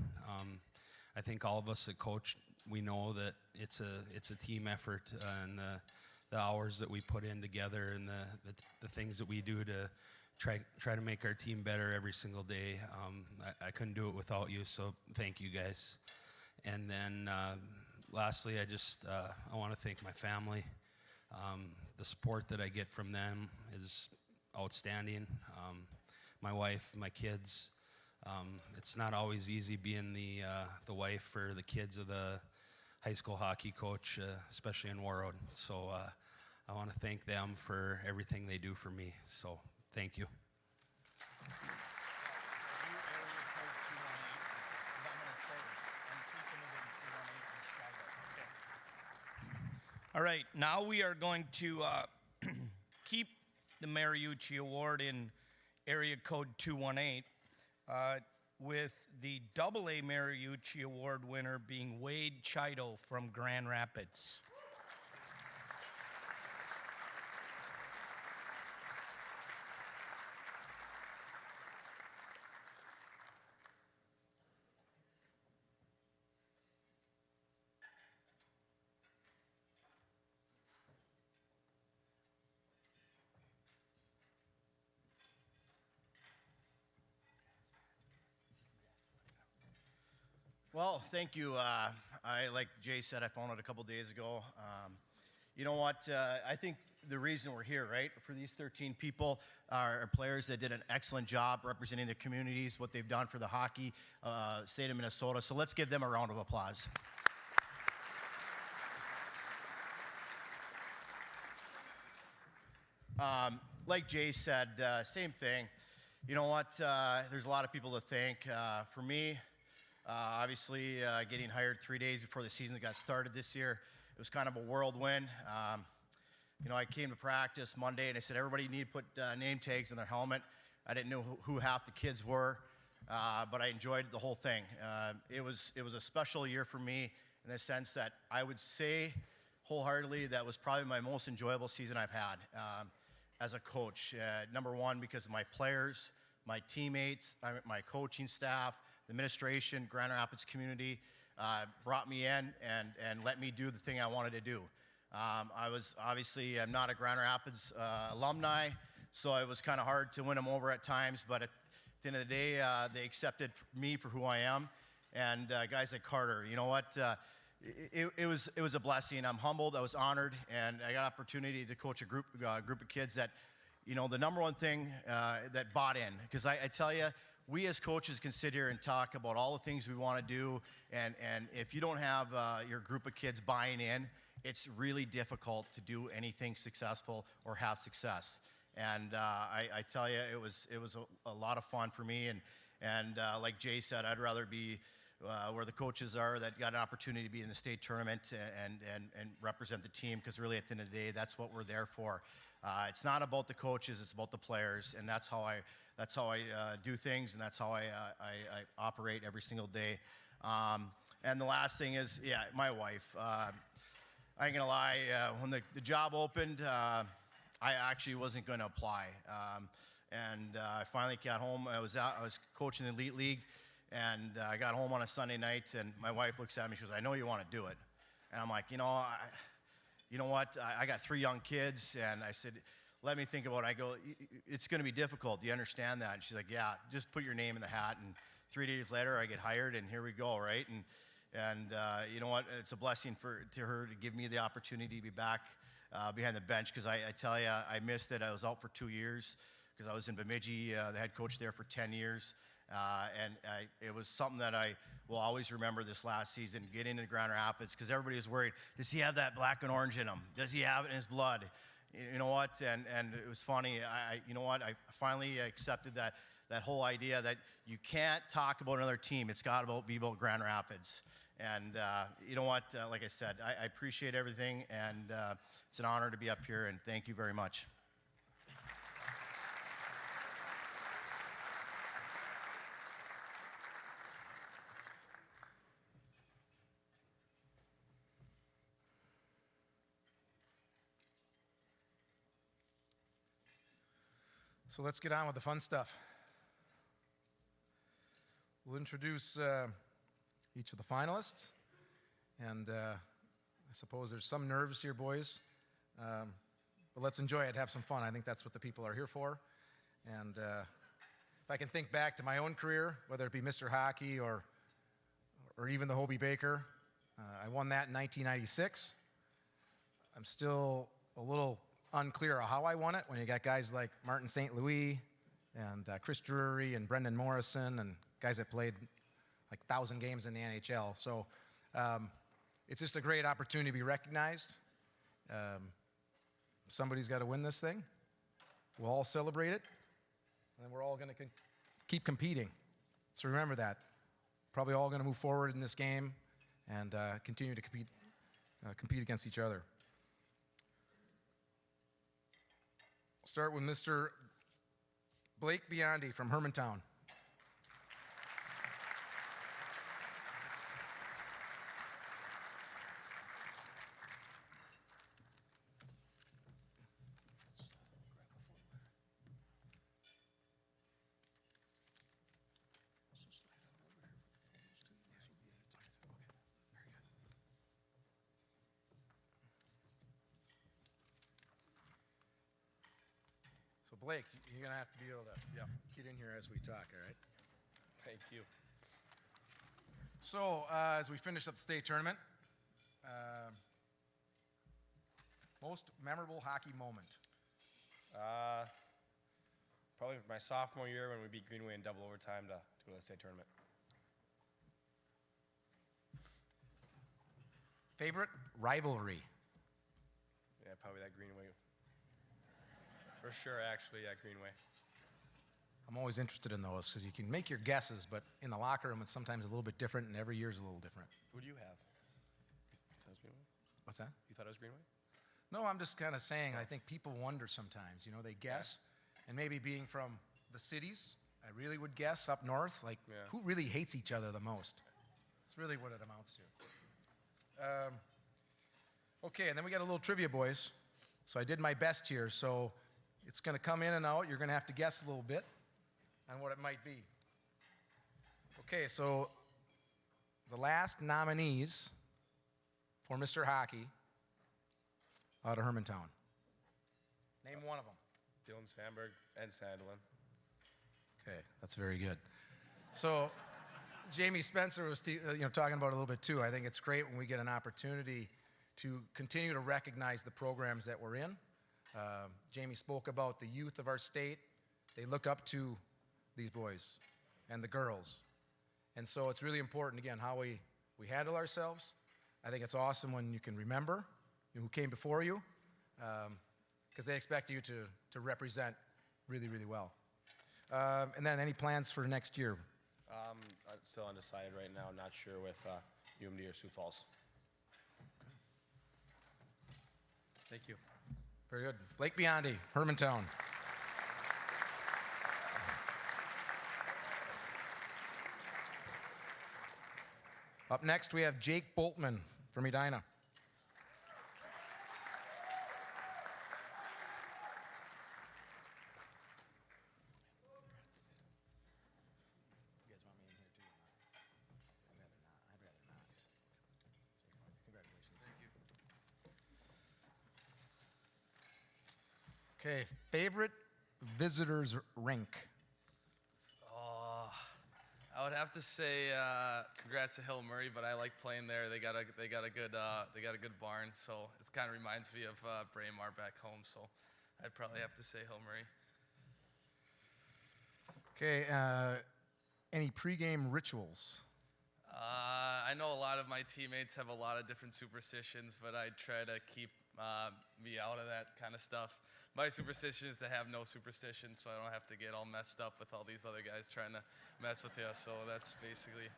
S6: I think all of us that coach, we know that it's a team effort, and the hours that we put in together and the things that we do to try to make our team better every single day. I couldn't do it without you, so thank you guys. And then lastly, I want to thank my family. The support that I get from them is outstanding. My wife, my kids. It's not always easy being the wife or the kids of the high school hockey coach, especially in Warroad. So I want to thank them for everything they do for me. So thank you.
S5: All right, now we are going to keep the Mariucci Award in area code 218. with the AA Mariucci Award winner being Wade Chido from Grand Rapids.
S7: Well, thank you. Like Jay said, I found it a couple days ago. You know what? I think the reason we're here, right, for these 13 people are players that did an excellent job representing their communities, what they've done for the hockey state of Minnesota. So let's give them a round of applause. Like Jay said, same thing. You know what? There's a lot of people to thank. For me, obviously, getting hired 3 days before the season got started this year, it was kind of a whirlwind. You know, I came to practice Monday and I said everybody need to put name tags in their helmet. I didn't know who half the kids were, but I enjoyed the whole thing. It was a special year for me in the sense that I would say wholeheartedly that was probably my most enjoyable season I've had as a coach. Number one, because of my players, my teammates, my coaching staff, the administration, Grand Rapids community brought me in and let me do the thing I wanted to do. I'm not a Grand Rapids alumni, so it was kind of hard to win them over at times, but at the end of the day, they accepted me for who I am. And guys like Carter, you know what? It was a blessing. I'm humbled, I was honored, and I got an opportunity to coach a group of kids that, you know, the number one thing that bought in, because I tell you, we as coaches can sit here and talk about all the things we want to do, and if you don't have your group of kids buying in, it's really difficult to do anything successful or have success. And I tell you, it was a lot of fun for me, and like Jay said, I'd rather be where the coaches are that got an opportunity to be in the state tournament and represent the team, because really at the end of the day, that's what we're there for. It's not about the coaches, it's about the players, and that's how I do things, and that's how I operate every single day. And the last thing is, yeah, my wife. I ain't gonna lie, when the job opened, I actually wasn't gonna apply. And I finally got home. I was coaching the Elite League, and I got home on a Sunday night, and my wife looks at me, she goes, "I know you want to do it." And I'm like, you know what, I got 3 young kids, and I said, let me think about it. I go, it's going to be difficult. Do you understand that? And she's like, yeah, just put your name in the hat. And 3 days later, I get hired, and here we go, right? And you know what? It's a blessing to her to give me the opportunity to be back behind the bench, because I tell you, I missed it. I was out for 2 years because I was in Bemidji, the head coach there for 10 years. It was something that I will always remember this last season, getting into Grand Rapids, because everybody was worried, does he have that black and orange in him? Does he have it in his blood? You know what? And it was funny. You know what? I finally accepted that whole idea that you can't talk about another team. It's got to be about Grand Rapids. And you know what? Like I said, I appreciate everything, and it's an honor to be up here, and thank you very much.
S3: So let's get on with the fun stuff. We'll introduce each of the finalists, and I suppose there's some nerves here, boys, but let's enjoy it, have some fun. I think that's what the people are here for. And if I can think back to my own career, whether it be Mr. Hockey or even the Hobie Baker, I won that in 1996. I'm still a little unclear of how I won it when you got guys like Martin St. Louis and Chris Drury and Brendan Morrison and guys that played like 1,000 games in the NHL. So it's just a great opportunity to be recognized. Somebody's got to win this thing. We'll all celebrate it, and then we're all going to keep competing. So remember that. Probably all going to move forward in this game and continue to compete against each other. Start with Mr. Blake Biondi from Hermantown. So Blake, you're going to have to be able to get in here as we talk, all right?
S8: Thank you.
S3: So as we finish up the state tournament, most memorable hockey moment.
S8: Probably my sophomore year when we beat Greenway in double overtime to go to the state tournament.
S3: Favorite rivalry.
S8: Yeah, probably that Greenway. For sure, actually, yeah, Greenway.
S3: I'm always interested in those because you can make your guesses, but in the locker room it's sometimes a little bit different, and every year is a little different.
S8: Who do you have? You thought it was Greenway?
S3: What's that?
S8: You thought it was Greenway?
S3: No, I'm just kind of saying, I think people wonder sometimes, you know, they guess, and maybe being from the cities, I really would guess up north, like, who really hates each other the most? That's really what it amounts to. Okay, and then we got a little trivia, boys. So I did my best here, so it's going to come in and out. You're going to have to guess a little bit on what it might be. Okay, so the last nominees for Mr. Hockey out of Hermantown. Name one of them.
S8: Dylan Sandberg and Sandlin.
S3: Okay, that's very good. So Jaime Spencer was talking about it a little bit too. I think it's great when we get an opportunity to continue to recognize the programs that we're in. Jaime spoke about the youth of our state. They look up to these boys and the girls. And so it's really important, again, how we handle ourselves. I think it's awesome when you can remember who came before you, because they expect you to represent really, really well. And then any plans for next year?
S8: I'm still undecided right now. Not sure with UMD or Sioux Falls. Thank you.
S3: Very good. Blake Biondi, Hermantown. Up next, we have Jake Boltman from Edina. Okay, favorite visitors rink.
S9: Oh, I would have to say congrats to Hill Murray, but I like playing there. They got a good barn, so it kind of reminds me of Braemar back home. So I'd probably have to say Hill Murray.
S3: Okay, any pregame rituals?
S9: I know a lot of my teammates have a lot of different superstitions, but I try to keep me out of that kind of stuff. My superstition is to have no superstition, so I don't have to get all messed up with all these other guys trying to mess with you. So that's basically.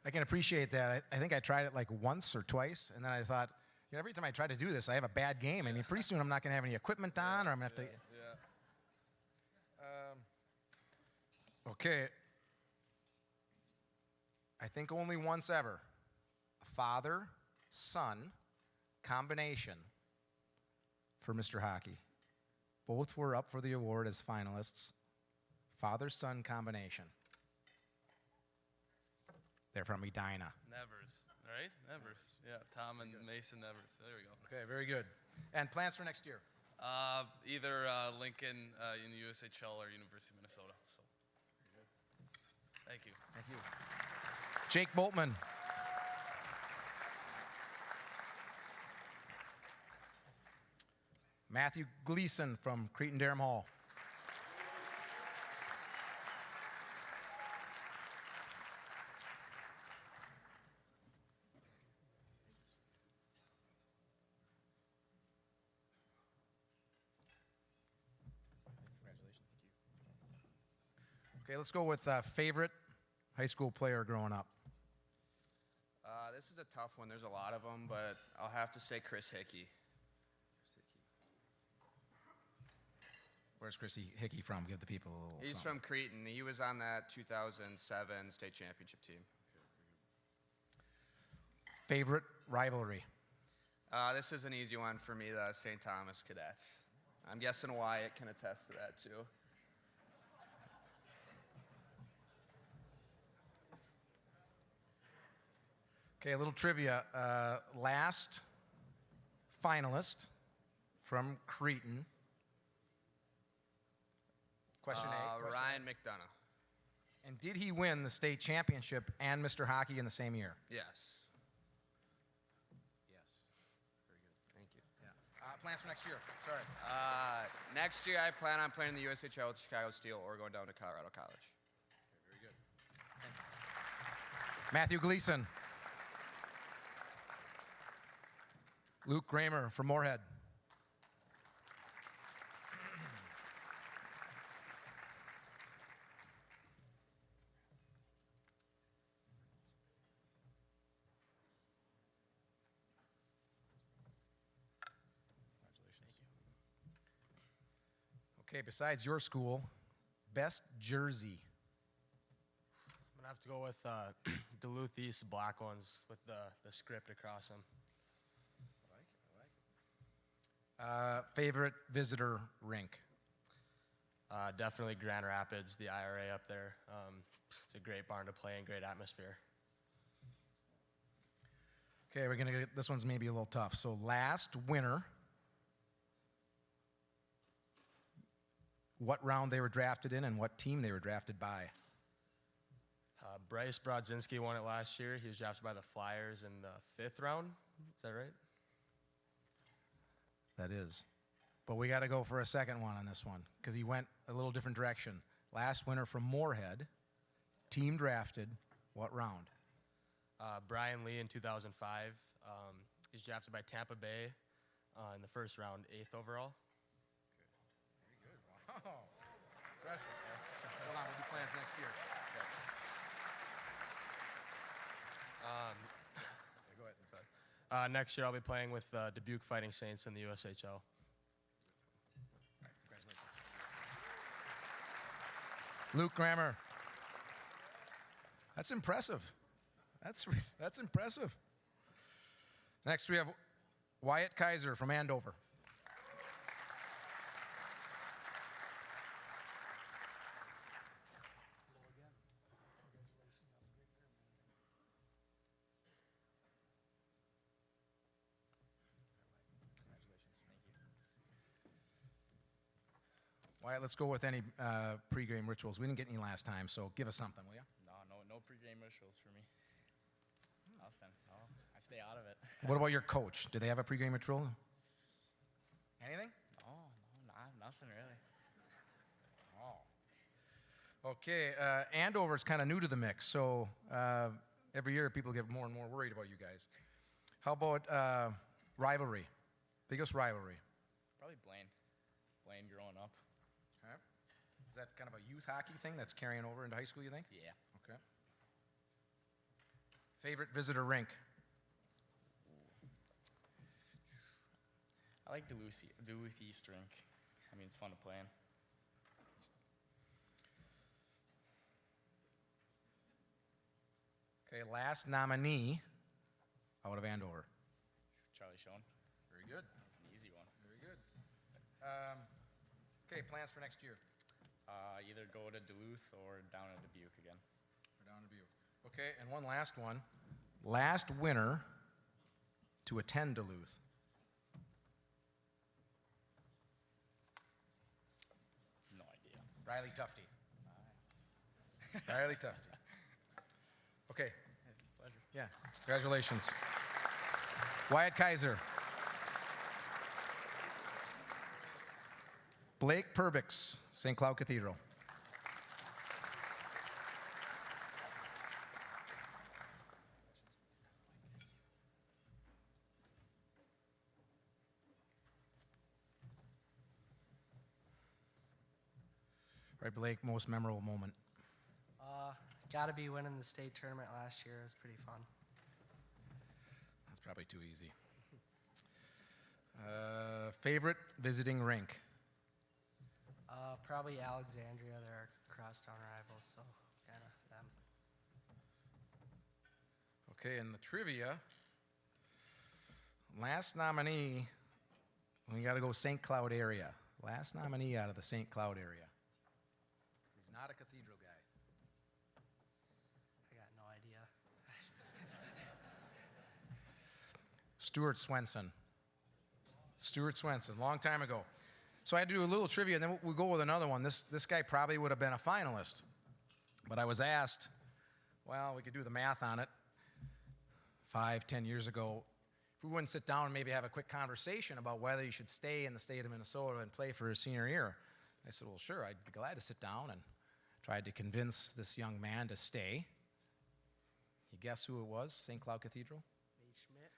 S3: I can appreciate that. I think I tried it like once or twice, and then I thought, every time I try to do this, I have a bad game. I mean, pretty soon I'm not going to have any equipment on, or I'm going to have to. Okay. I think only once ever, a father-son combination for Mr. Hockey. Both were up for the award as finalists. Father-son combination. They're from Edina.
S9: Nevers, right? Nevers. Yeah, Tom and Mason Nevers. There we go.
S3: Okay, very good. And plans for next year?
S9: Either Lincoln in the USHL or University of Minnesota. So. Thank you.
S3: Thank you. Jake Boltman. Matthew Gleason from Cretin-Derham Hall. Okay, let's go with favorite high school player growing up.
S10: This is a tough one. There's a lot of them, but I'll have to say Chris Hickey.
S3: Where's Chris Hickey from? Give the people a little
S10: He's
S3: something.
S10: from Cretin. He was on that 2007 state championship team.
S3: Favorite rivalry?
S10: This is an easy one for me, the St. Thomas Cadets. I'm guessing Wyatt can attest to that, too.
S3: Okay, a little trivia. Last finalist from Cretin Question A. Question
S10: Ryan McDonough.
S3: And did he win the state championship and Mr. Hockey in the same year?
S10: Yes.
S3: Yes. Very good. Thank you. Yeah. Plans for next year. Sorry.
S10: Next year, I plan on playing in the USHL with Chicago Steel or going down to Colorado College.
S3: Very good. Thank you. Matthew Gleason. Luke Kramer from Moorhead. Okay, besides your school, best jersey.
S8: I'm gonna have to go with Duluth East black ones with the script across them.
S3: Favorite visitor rink.
S8: Definitely Grand Rapids, the IRA up there. It's a great barn to play in, great atmosphere.
S3: Okay, we're gonna get, this one's maybe a little tough. So last winter, what round they were drafted in and what team they were drafted by.
S8: Bryce Brodzinski won it last year. He was drafted by the Flyers in the 5th round. Is that right?
S3: That is. But we got to go for a second one on this one because he went a little different direction. Last winter from Moorhead, team drafted, what round?
S8: Brian Lee in 2005. He's drafted by Tampa Bay in the 1st round, 8th overall.
S3: Very good. Wow. Impressive. Hold on, we'll do plans next year. Go ahead.
S8: Next year, I'll be playing with Dubuque Fighting Saints in the USHL.
S3: Congratulations. Luke Grammer. That's impressive. That's impressive. Next, we have Wyatt Kaiser from Andover. Wyatt, let's go with any pregame rituals. We didn't get any last time, so give us something, will you?
S11: No pregame rituals for me. Nothing. No, I stay out of it.
S3: What about your coach? Do they have a pregame ritual? Anything?
S11: No, nothing really.
S3: Oh. Okay, Andover's kind of new to the mix, so every year people get more and more worried about you guys. How about rivalry? Biggest rivalry?
S11: Probably Blaine. Blaine growing up.
S3: Okay. Is that kind of a youth hockey thing that's carrying over into high school, you think?
S11: Yeah.
S3: Okay. Favorite visitor rink?
S11: I like Duluth East Rink. I mean, it's fun to play in.
S3: Okay, last nominee out of Andover.
S11: Charlie Schoen.
S3: Very good.
S11: It's an easy one.
S3: Very good. Okay, plans for next year?
S11: Either go to Duluth or down to Dubuque again.
S3: We're down to Dubuque. Okay, and one last one. Last winner to attend Duluth.
S11: No idea.
S3: Riley Tufte. Riley Tufte. Okay.
S11: Pleasure.
S3: Yeah, congratulations. Wyatt Kaiser. Blake Perbix, St. Cloud Cathedral. All right, Blake, most memorable moment.
S12: Got to be winning the state tournament last year. It was pretty fun.
S3: That's probably too easy. Favorite visiting rink?
S12: Probably Alexandria. They're our crosstown rivals, so kind of them.
S3: Okay, in the trivia, last nominee, we got to go St. Cloud area. Last nominee out of the St. Cloud area. He's not a cathedral guy.
S12: I got no idea.
S3: Stuart Swenson. Stuart Swenson, long time ago. So I had to do a little trivia, and then we'll go with another one. This guy probably would have been a finalist. But I was asked, well, we could do the math on it, 5, 10 years ago, if we wouldn't sit down and maybe have a quick conversation about whether you should stay in the state of Minnesota and play for his senior year. I said, well, sure, I'd be glad to sit down, and tried to convince this young man to stay. You guess who it was? St. Cloud Cathedral?
S12: Nate Schmidt.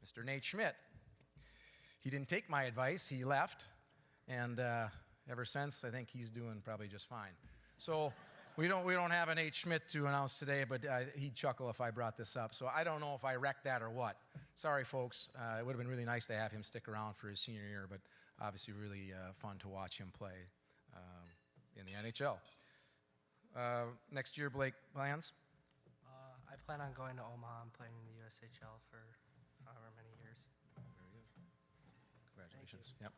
S3: Mr. Nate Schmidt. He didn't take my advice. He left. And ever since, I think he's doing probably just fine. So we don't have an Nate Schmidt to announce today, but he'd chuckle if I brought this up. So I don't know if I wrecked that or what. Sorry, folks. It would have been really nice to have him stick around for his senior year, but obviously really fun to watch him play in the NHL. Next year, Blake, plans?
S12: I plan on going to Omaha and playing in the USHL for however many years.
S3: Very good. Congratulations. Yep.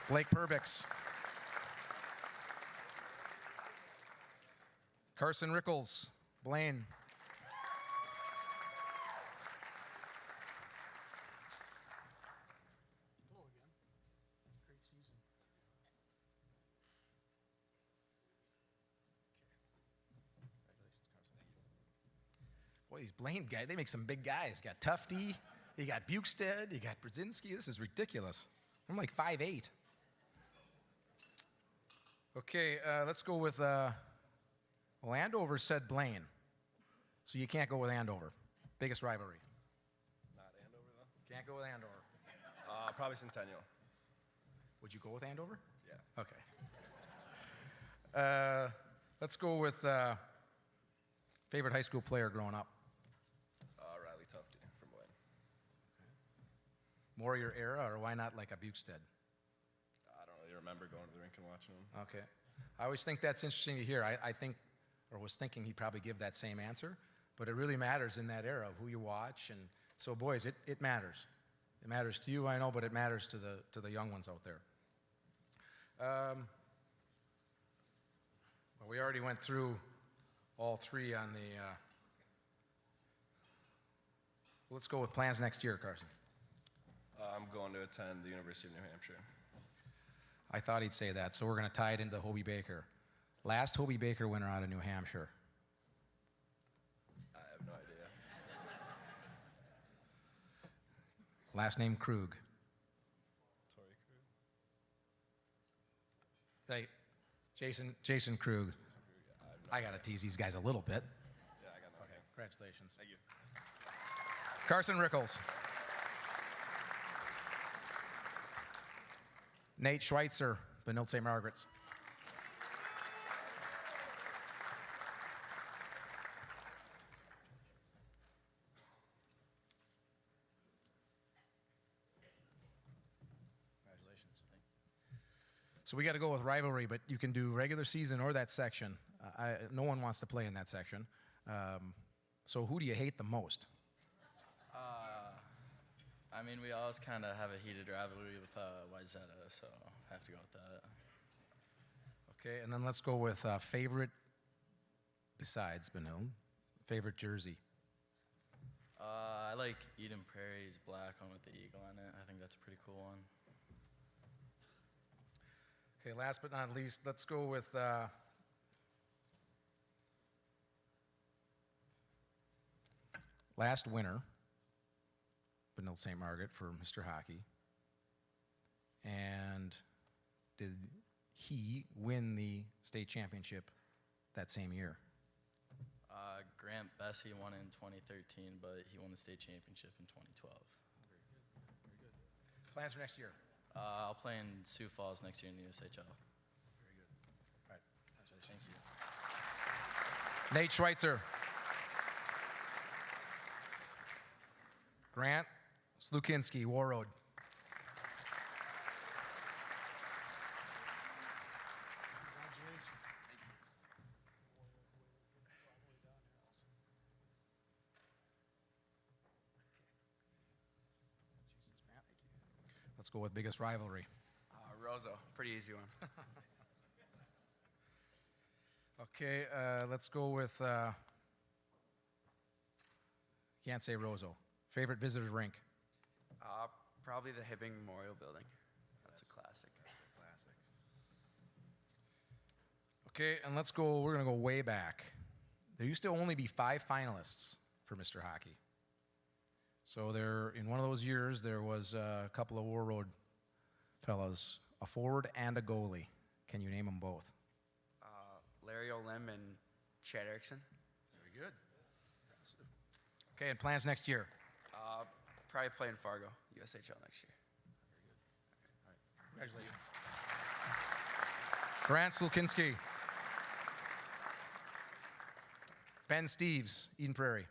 S3: Blake Perbix. Carson Rickles. Blaine.
S1: Hello again. Great season.
S3: Boy, these Blaine guys, they make some big guys. You got Tufte, you got Bukestead, you got Brzezinski. This is ridiculous. I'm like 5'8". Okay, let's go with, well, Andover said Blaine. So you can't go with Andover. Biggest rivalry.
S13: Not Andover, though?
S3: Can't go with Andover.
S13: Probably Centennial.
S3: Would you go with Andover?
S13: Yeah.
S3: Okay. Let's go with favorite high school player growing up.
S13: Riley Tufte from Blaine.
S3: More your era, or why not like a Bukestead?
S13: I don't really remember going to the rink and watching him.
S3: Okay. I always think that's interesting to hear. I think, or was thinking he'd probably give that same answer, but it really matters in that era of who you watch. And so, boys, it matters. It matters to you, I know, but it matters to the young ones out there. Well, we already went through all three on the. Let's go with plans next year, Carson.
S13: I'm going to attend the University of New Hampshire.
S3: I thought he'd say that, so we're going to tie it into the Hobie Baker. Last Hobie Baker winner out of New Hampshire.
S13: I have no idea.
S3: Last name Krug.
S13: Torrey Krug.
S3: Hey, Jason Krug.
S13: Yeah,
S3: I got to tease these guys a little bit.
S13: Yeah, I got no idea.
S3: Congratulations.
S13: Thank you.
S3: Carson Rickles. Nate Schweitzer, Benilde St. Margaret's. Congratulations. So we got to go with rivalry, but you can do regular season or that section. No one wants to play in that section. So who do you hate the most?
S11: I mean, we always kind of have a heated rivalry with Wayzata, so I have to go with that.
S3: Okay, and then let's go with favorite, besides Benilde, favorite jersey.
S11: I like Eden Prairie's black one with the eagle on it. I think that's a pretty cool one.
S3: Okay, last but not least, let's go with last winner, Benilde St. Margaret for Mr. Hockey. And did he win the state championship that same year?
S11: Grant Bessie won in 2013, but he won the state championship in 2012.
S3: Very good. Plans for next year?
S11: I'll play in Sioux Falls next year in the USHL.
S3: Very good. All right. Thank you. Nate Schweitzer. Grant Slukinski, War Road. Let's go with biggest rivalry.
S10: Rozo, pretty easy one.
S3: Okay, let's go with, can't say Rozo. Favorite visitor's rink?
S10: Probably the Hibbing Memorial Building. That's a classic.
S3: Okay, and we're going to go way back. There used to only be 5 finalists for Mr. Hockey. So in one of those years, there was a couple of War Road fellas, a forward and a goalie. Can you name them both?
S10: Larry Olim and Chad Erickson.
S3: Very good. Okay, and plans next year?
S10: Probably play in Fargo, USHL next year.
S3: Congratulations. Grant Sulkinski. Ben Steves, Eden Prairie.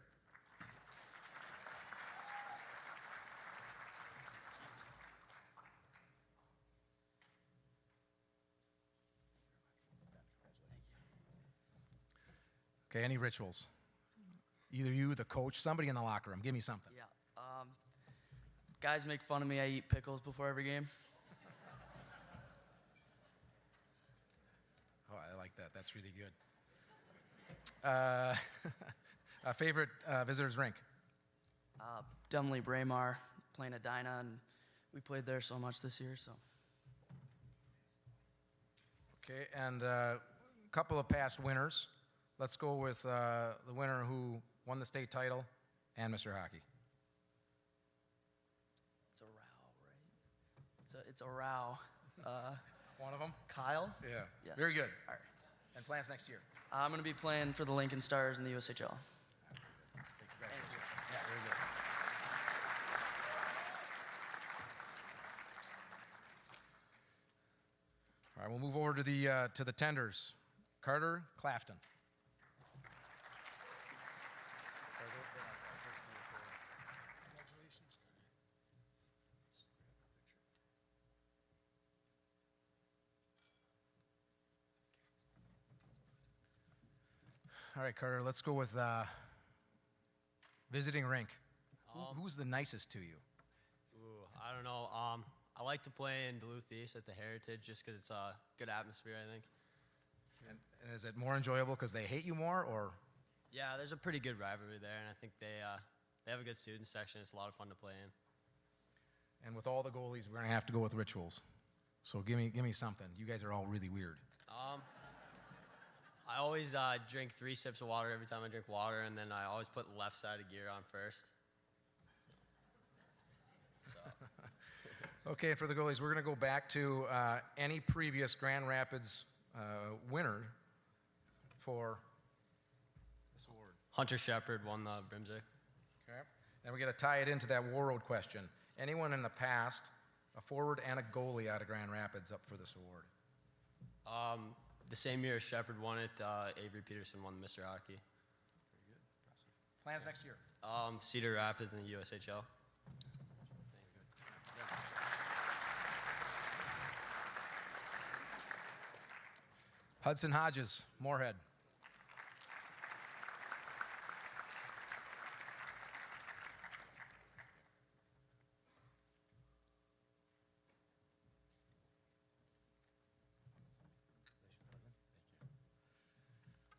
S3: Okay, any rituals? Either you, the coach, somebody in the locker room. Give me something.
S11: Yeah. Guys make fun of me. I eat pickles before every game.
S3: Oh, I like that. That's really good. A favorite visitors rink?
S11: Definitely Braemar, playing at Dinah, and we played there so much this year. So.
S3: Okay, and a couple of past winners. Let's go with the winner who won the state title and Mr. Hockey.
S11: It's a row, right? It's a row.
S3: One of them?
S11: Kyle?
S3: Yeah.
S11: Yes.
S3: Very good.
S11: All right.
S3: And plans next year?
S11: I'm going to be playing for the Lincoln Stars in the USHL.
S3: Yeah, very good. All right, we'll move over to the tenders. Carter Clafton. All right, Carter, let's go with visiting rink. Who's the nicest to you?
S14: Ooh, I don't know. I like to play in Duluth East at the Heritage just because it's a good atmosphere, I think.
S3: And is it more enjoyable because they hate you more, or?
S14: Yeah, there's a pretty good rivalry there, and I think they have a good student section. It's a lot of fun to play in.
S3: And with all the goalies, we're gonna have to go with rituals. So give me something. You guys are all really weird.
S14: I always drink 3 sips of water every time I drink water, and then I always put the left side of gear on first.
S3: Okay, for the goalies, we're going to go back to any previous Grand Rapids winner for this award.
S14: Hunter Shepard won the Brimsek.
S3: Okay. And we're going to tie it into that War Road question. Anyone in the past, a forward and a goalie out of Grand Rapids up for this award?
S14: The same year Shepard won it, Avery Peterson won Mr. Hockey.
S3: Very good. Impressive. Plans next year?
S14: Cedar Rapids in the USHL.
S3: Hudson Hodges, Moorhead.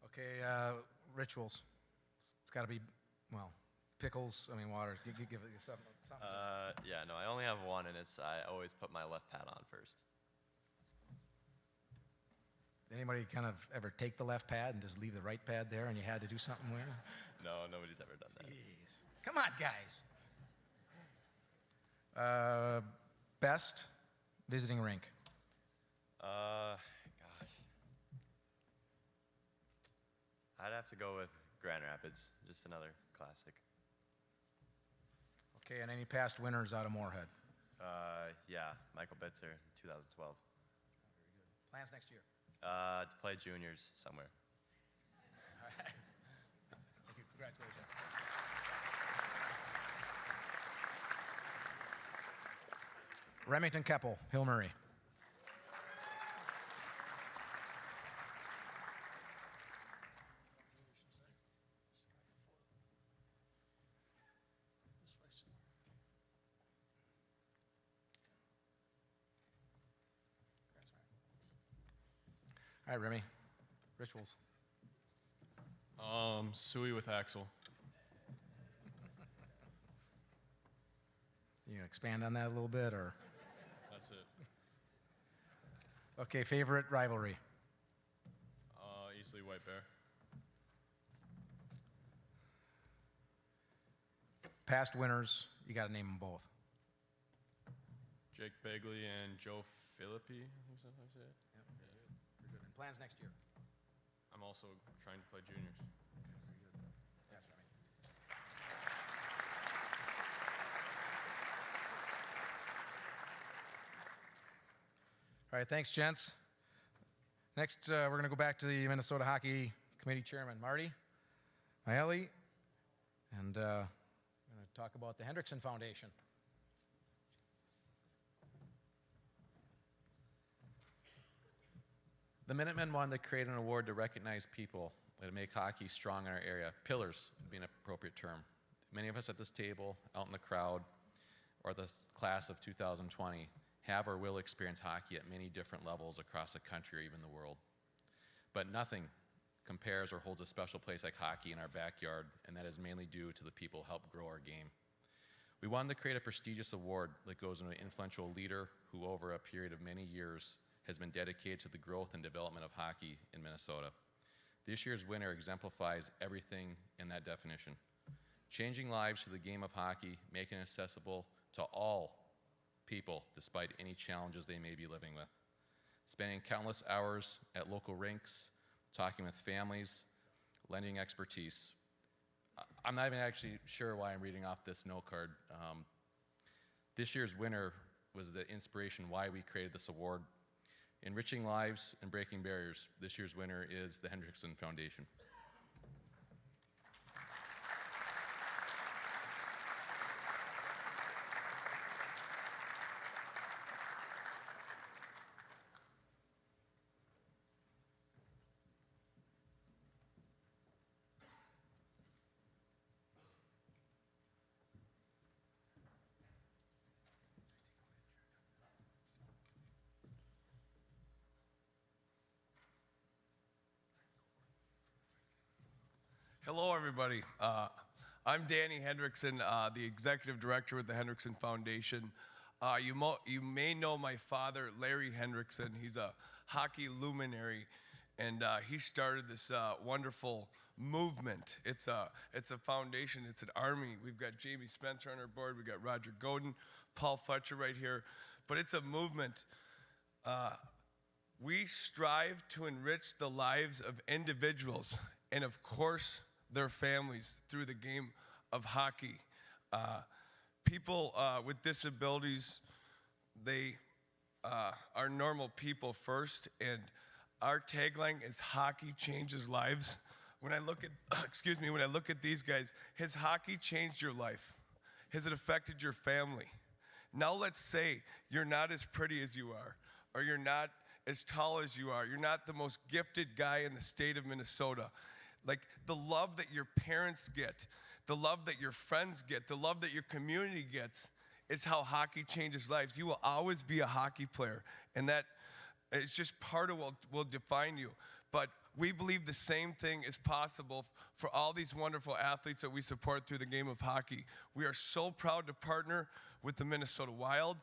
S3: Okay, rituals. It's got to be, well, pickles, water. Give it something.
S15: Yeah, no, I only have one, and it's I always put my left pad on first.
S3: Anybody kind of ever take the left pad and just leave the right pad there and you had to do something with it?
S15: No, nobody's ever done that.
S3: Jeez. Come on, guys. Best visiting rink?
S15: Gosh. I'd have to go with Grand Rapids, just another classic.
S3: Okay, and any past winners out of Moorhead?
S15: Yeah, Michael Bitzer, 2012.
S3: Very good. Plans next year?
S15: To play juniors somewhere.
S3: All right. Thank you. Congratulations. Remington Keppel, Hill Murray. All right, Remy. Rituals.
S13: Suey with Axel.
S3: You gonna expand on that a little bit, or?
S13: That's it.
S3: Okay, favorite rivalry.
S13: Eastleigh White Bear.
S3: Past winners, you got to name them both.
S13: Jake Bagley and Joe Philippi, I think that's how I say it.
S3: Yep. Very good. And plans next year?
S13: I'm also trying to play juniors.
S3: Yes, Remy. All right, thanks, gents. Next, we're going to go back to the Minnesota Hockey Committee Chairman, Marty Maeli, and we're going to talk about the Hendrickson Foundation.
S16: The Minutemen wanted to create an award to recognize people that make hockey strong in our area. Pillars would be an appropriate term. Many of us at this table, out in the crowd, or the class of 2020, have or will experience hockey at many different levels across the country or even the world. But nothing compares or holds a special place like hockey in our backyard, and that is mainly due to the people who help grow our game. We wanted to create a prestigious award that goes to an influential leader who, over a period of many years, has been dedicated to the growth and development of hockey in Minnesota. This year's winner exemplifies everything in that definition. Changing lives through the game of hockey, making it accessible to all people despite any challenges they may be living with. Spending countless hours at local rinks, talking with families, lending expertise. I'm not even actually sure why I'm reading off this note card. This year's winner was the inspiration why we created this award. Enriching lives and breaking barriers. This year's winner is the Hendrickson Foundation.
S17: Hello, everybody. I'm Danny Hendrickson, the executive director with the Hendrickson Foundation. You may know my father, Larry Hendrickson. He's a hockey luminary, and he started this wonderful movement. It's a foundation. It's an army. We've got Jaime Spencer on our board. We've got Roger Godin, Paul Fletcher right here. But it's a movement. We strive to enrich the lives of individuals and, of course, their families through the game of hockey. People with disabilities, they are normal people first, and our tagline is hockey changes lives. When I look at, when I look at these guys, has hockey changed your life? Has it affected your family? Now let's say you're not as pretty as you are, or you're not as tall as you are. You're not the most gifted guy in the state of Minnesota. Like the love that your parents get, the love that your friends get, the love that your community gets is how hockey changes lives. You will always be a hockey player, and that is just part of what will define you. But we believe the same thing is possible for all these wonderful athletes that we support through the game of hockey. We are so proud to partner with the Minnesota Wild.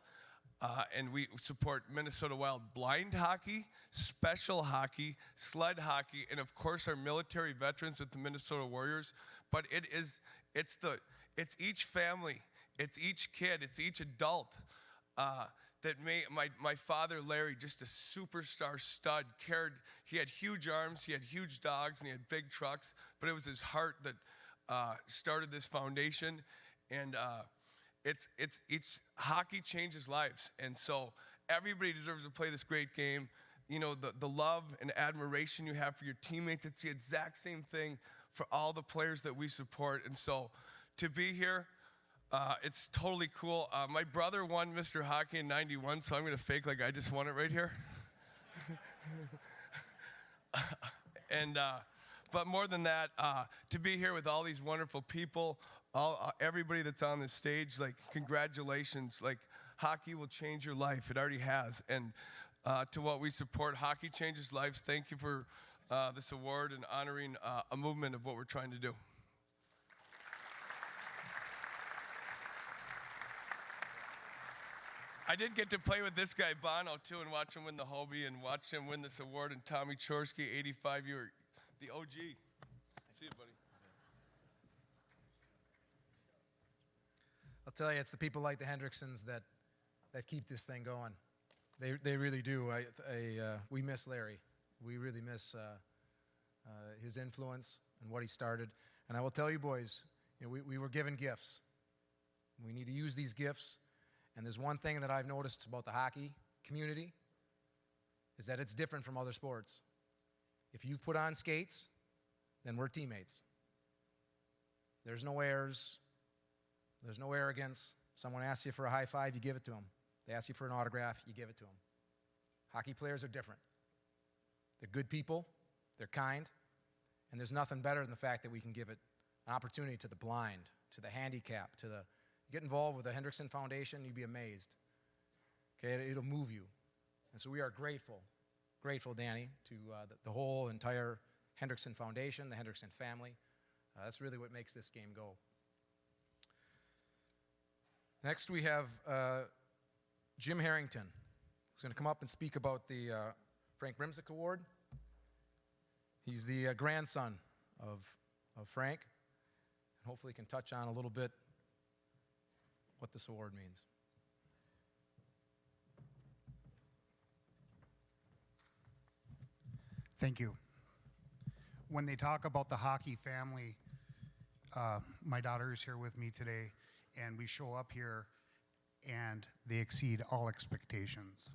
S17: And we support Minnesota Wild blind hockey, special hockey, sled hockey, and of course our military veterans with the Minnesota Warriors. But it's each family, it's each kid, it's each adult that my father Larry, just a superstar stud, he had huge arms, he had huge dogs, and he had big trucks. But it was his heart that started this foundation, and it's hockey changes lives, and so everybody deserves to play this great game. You know, the love and admiration you have for your teammates, it's the exact same thing for all the players that we support. And so to be here, it's totally cool. My brother won Mr. Hockey in '91, so I'm going to fake like I just won it right here. And but more than that, to be here with all these wonderful people, everybody that's on this stage, like, congratulations. Like, hockey will change your life. It already has. And to what we support, hockey changes lives. Thank you for this award and honoring a movement of what we're trying to do. I did get to play with this guy, Bono, too, and watch him win the Hobie and watch him win this award. And Tommy Chorsky, 85-year the OG. See you, buddy.
S3: I'll tell you, it's the people like the Hendricksons that keep this thing going. They really do. We miss Larry. We really miss his influence and what he started. And I will tell you, boys, we were given gifts. We need to use these gifts. And there's one thing that I've noticed about the hockey community is that it's different from other sports. If you put on skates, then we're teammates. There's no airs. There's no arrogance. Someone asks you for a high five, you give it to them. They ask you for an autograph, you give it to them. Hockey players are different. They're good people. They're kind. And there's nothing better than the fact that we can give it an opportunity to the blind, to the handicapped, get involved with the Hendrickson Foundation, you'd be amazed. Okay, it'll move you. And so we are grateful, Danny, to the whole entire Hendrickson Foundation, the Hendrickson family. That's really what makes this game go. Next we have Jim Harrington, who's going to come up and speak about the Frank Brimsek Award. He's the grandson of Frank, and hopefully can touch on a little bit what this award means.
S18: Thank you. When they talk about the hockey family, my daughter is here with me today, and we show up here and they exceed all expectations.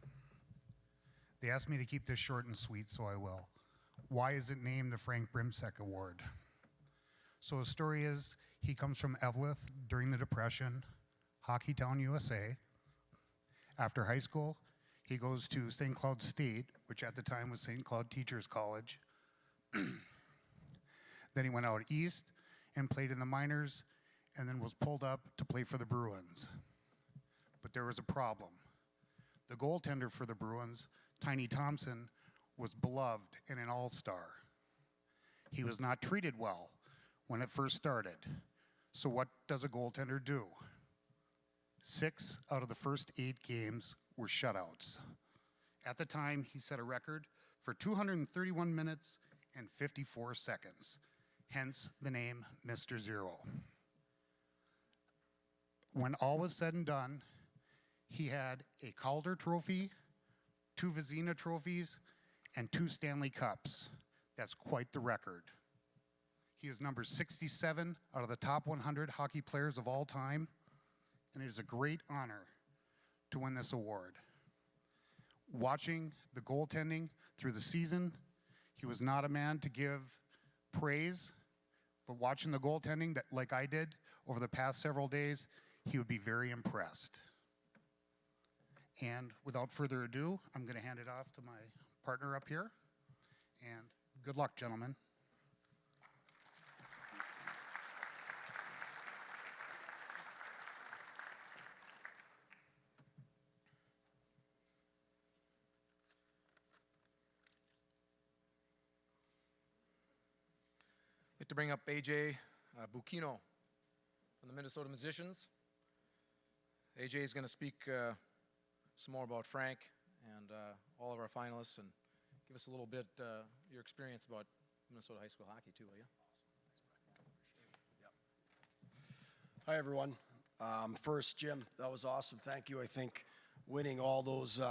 S18: They asked me to keep this short and sweet, so I will. Why is it named the Frank Brimsek Award? So the story is, he comes from Eveleth during the Depression, Hockeytown, USA. After high school, he goes to St. Cloud State, which at the time was St. Cloud Teachers College. Then he went out east and played in the minors, and then was pulled up to play for the Bruins. But there was a problem. The goaltender for the Bruins, Tiny Thompson, was beloved and an all-star. He was not treated well when it first started. So what does a goaltender do? 6 out of the first 8 games were shutouts. At the time, he set a record for 231 minutes and 54 seconds, hence the name Mr. Zero. When all was said and done, he had a Calder Trophy, 2 Vezina trophies, and 2 Stanley Cups. That's quite the record. He is number 67 out of the top 100 hockey players of all time, and it is a great honor to win this award. Watching the goaltending through the season, he was not a man to give praise, but watching the goaltending that, like I did over the past several days, he would be very impressed. And without further ado, I'm going to hand it off to my partner up here. And good luck, gentlemen.
S3: I'd like to bring up AJ Bucchino from the Minnesota Musicians. AJ is going to speak some more about Frank and all of our finalists, and give us a little bit your experience about Minnesota high school hockey too, will you?
S19: Hi, everyone. First, Jim, that was awesome. Thank you. I think winning all those,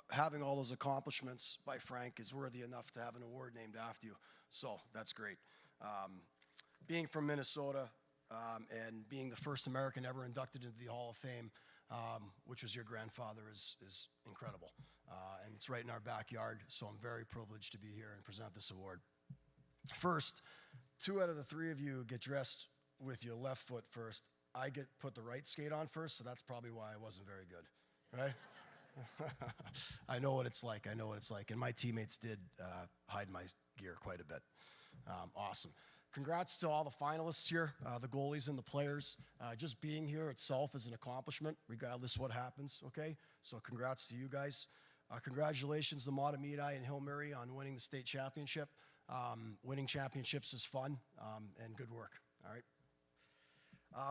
S19: having all those accomplishments by Frank is worthy enough to have an award named after you. So that's great. Being from Minnesota and being the first American ever inducted into the Hall of Fame, which was your grandfather, is incredible. And it's right in our backyard, so I'm very privileged to be here and present this award. First, 2 out of the 3 of you get dressed with your left foot first. I get put the right skate on first, so that's probably why I wasn't very good, right? I know what it's like. I know what it's like. And my teammates did hide my gear quite a bit. Awesome. Congrats to all the finalists here, the goalies and the players. Just being here itself is an accomplishment, regardless of what happens, okay? So congrats to you guys. Congratulations to Matamidi and Hill Murray on winning the state championship. Winning championships is fun, and good work, all right?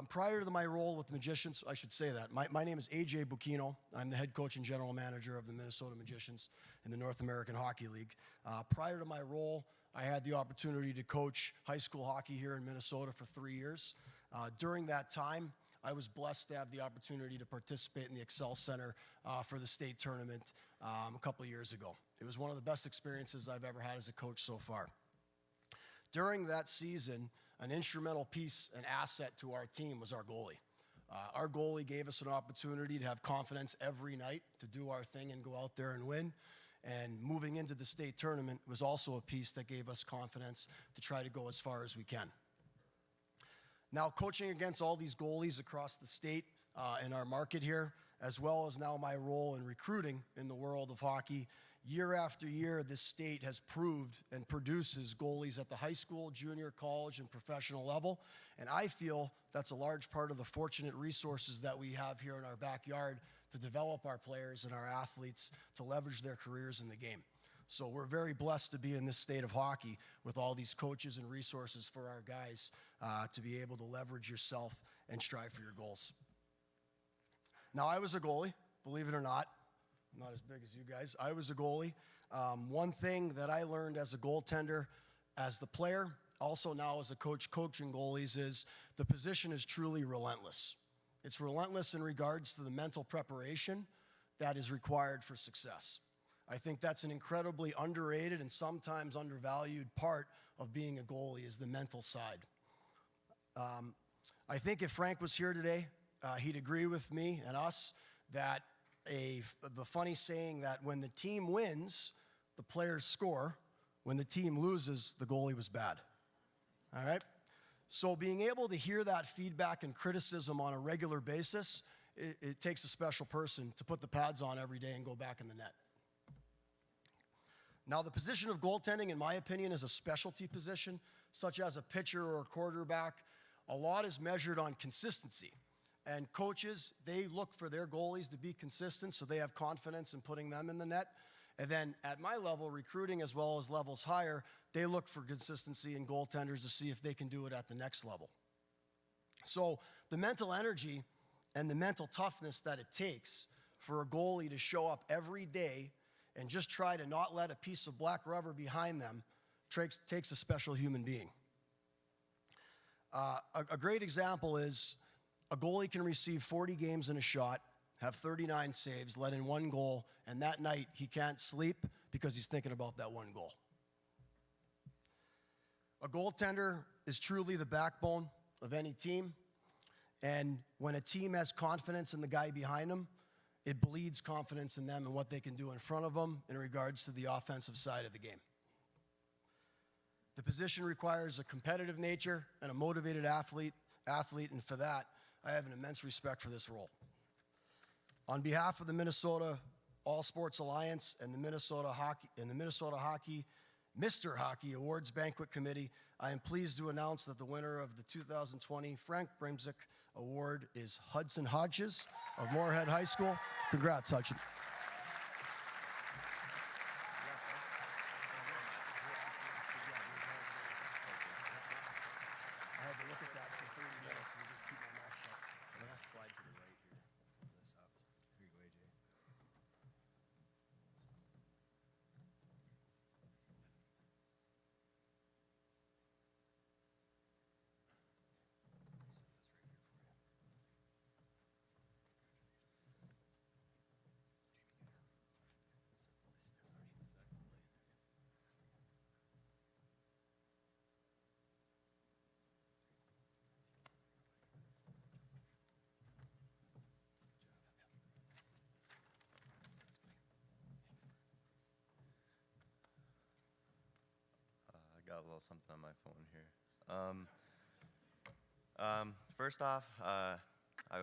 S19: Prior to my role with the Magicians, I should say that, my name is AJ Bucchino. I'm the head coach and general manager of the Minnesota Magicians in the North American Hockey League. Prior to my role, I had the opportunity to coach high school hockey here in Minnesota for 3 years. During that time, I was blessed to have the opportunity to participate in the Excel Center for the state tournament a couple of years ago. It was one of the best experiences I've ever had as a coach so far. During that season, an instrumental piece, an asset to our team was our goalie. Our goalie gave us an opportunity to have confidence every night to do our thing and go out there and win. And moving into the state tournament was also a piece that gave us confidence to try to go as far as we can. Now, coaching against all these goalies across the state in our market here, as well as now my role in recruiting in the world of hockey, year after year, this state has proved and produces goalies at the high school, junior, college, and professional level. And I feel that's a large part of the fortunate resources that we have here in our backyard to develop our players and our athletes to leverage their careers in the game. So we're very blessed to be in this state of hockey with all these coaches and resources for our guys to be able to leverage yourself and strive for your goals. Now, I was a goalie, believe it or not. I'm not as big as you guys. I was a goalie. One thing that I learned as a goaltender, as the player, also now as a coach coaching goalies, is the position is truly relentless. It's relentless in regards to the mental preparation that is required for success. I think that's an incredibly underrated and sometimes undervalued part of being a goalie is the mental side. I think if Frank was here today, he'd agree with me and us that the funny saying that when the team wins, the players score. When the team loses, the goalie was bad. All right? So being able to hear that feedback and criticism on a regular basis, it takes a special person to put the pads on every day and go back in the net. Now, the position of goaltending, in my opinion, is a specialty position, such as a pitcher or a quarterback. A lot is measured on consistency. And coaches, they look for their goalies to be consistent, so they have confidence in putting them in the net. And then at my level, recruiting as well as levels higher, they look for consistency in goaltenders to see if they can do it at the next level. So the mental energy and the mental toughness that it takes for a goalie to show up every day and just try to not let a piece of black rubber behind them takes a special human being. A great example is a goalie can receive 40 games in a shot, have 39 saves, let in 1 goal, and that night he can't sleep because he's thinking about that 1 goal. A goaltender is truly the backbone of any team, and when a team has confidence in the guy behind them, it bleeds confidence in them and what they can do in front of them in regards to the offensive side of the game. The position requires a competitive nature and a motivated athlete, and for that, I have an immense respect for this role. On behalf of the Minnesota All Sports Alliance and the Minnesota Hockey Mr. Hockey Awards Banquet Committee, I am pleased to announce that the winner of the 2020 Frank Brimsek Award is Hudson Hodges of Moorhead High School. Congrats, Hudson. I had to look at that for 30 minutes and just keep my mouth shut. Let's slide to the right here. Pull this up. Here you go, AJ.
S15: Got a little something on my phone here. First off, I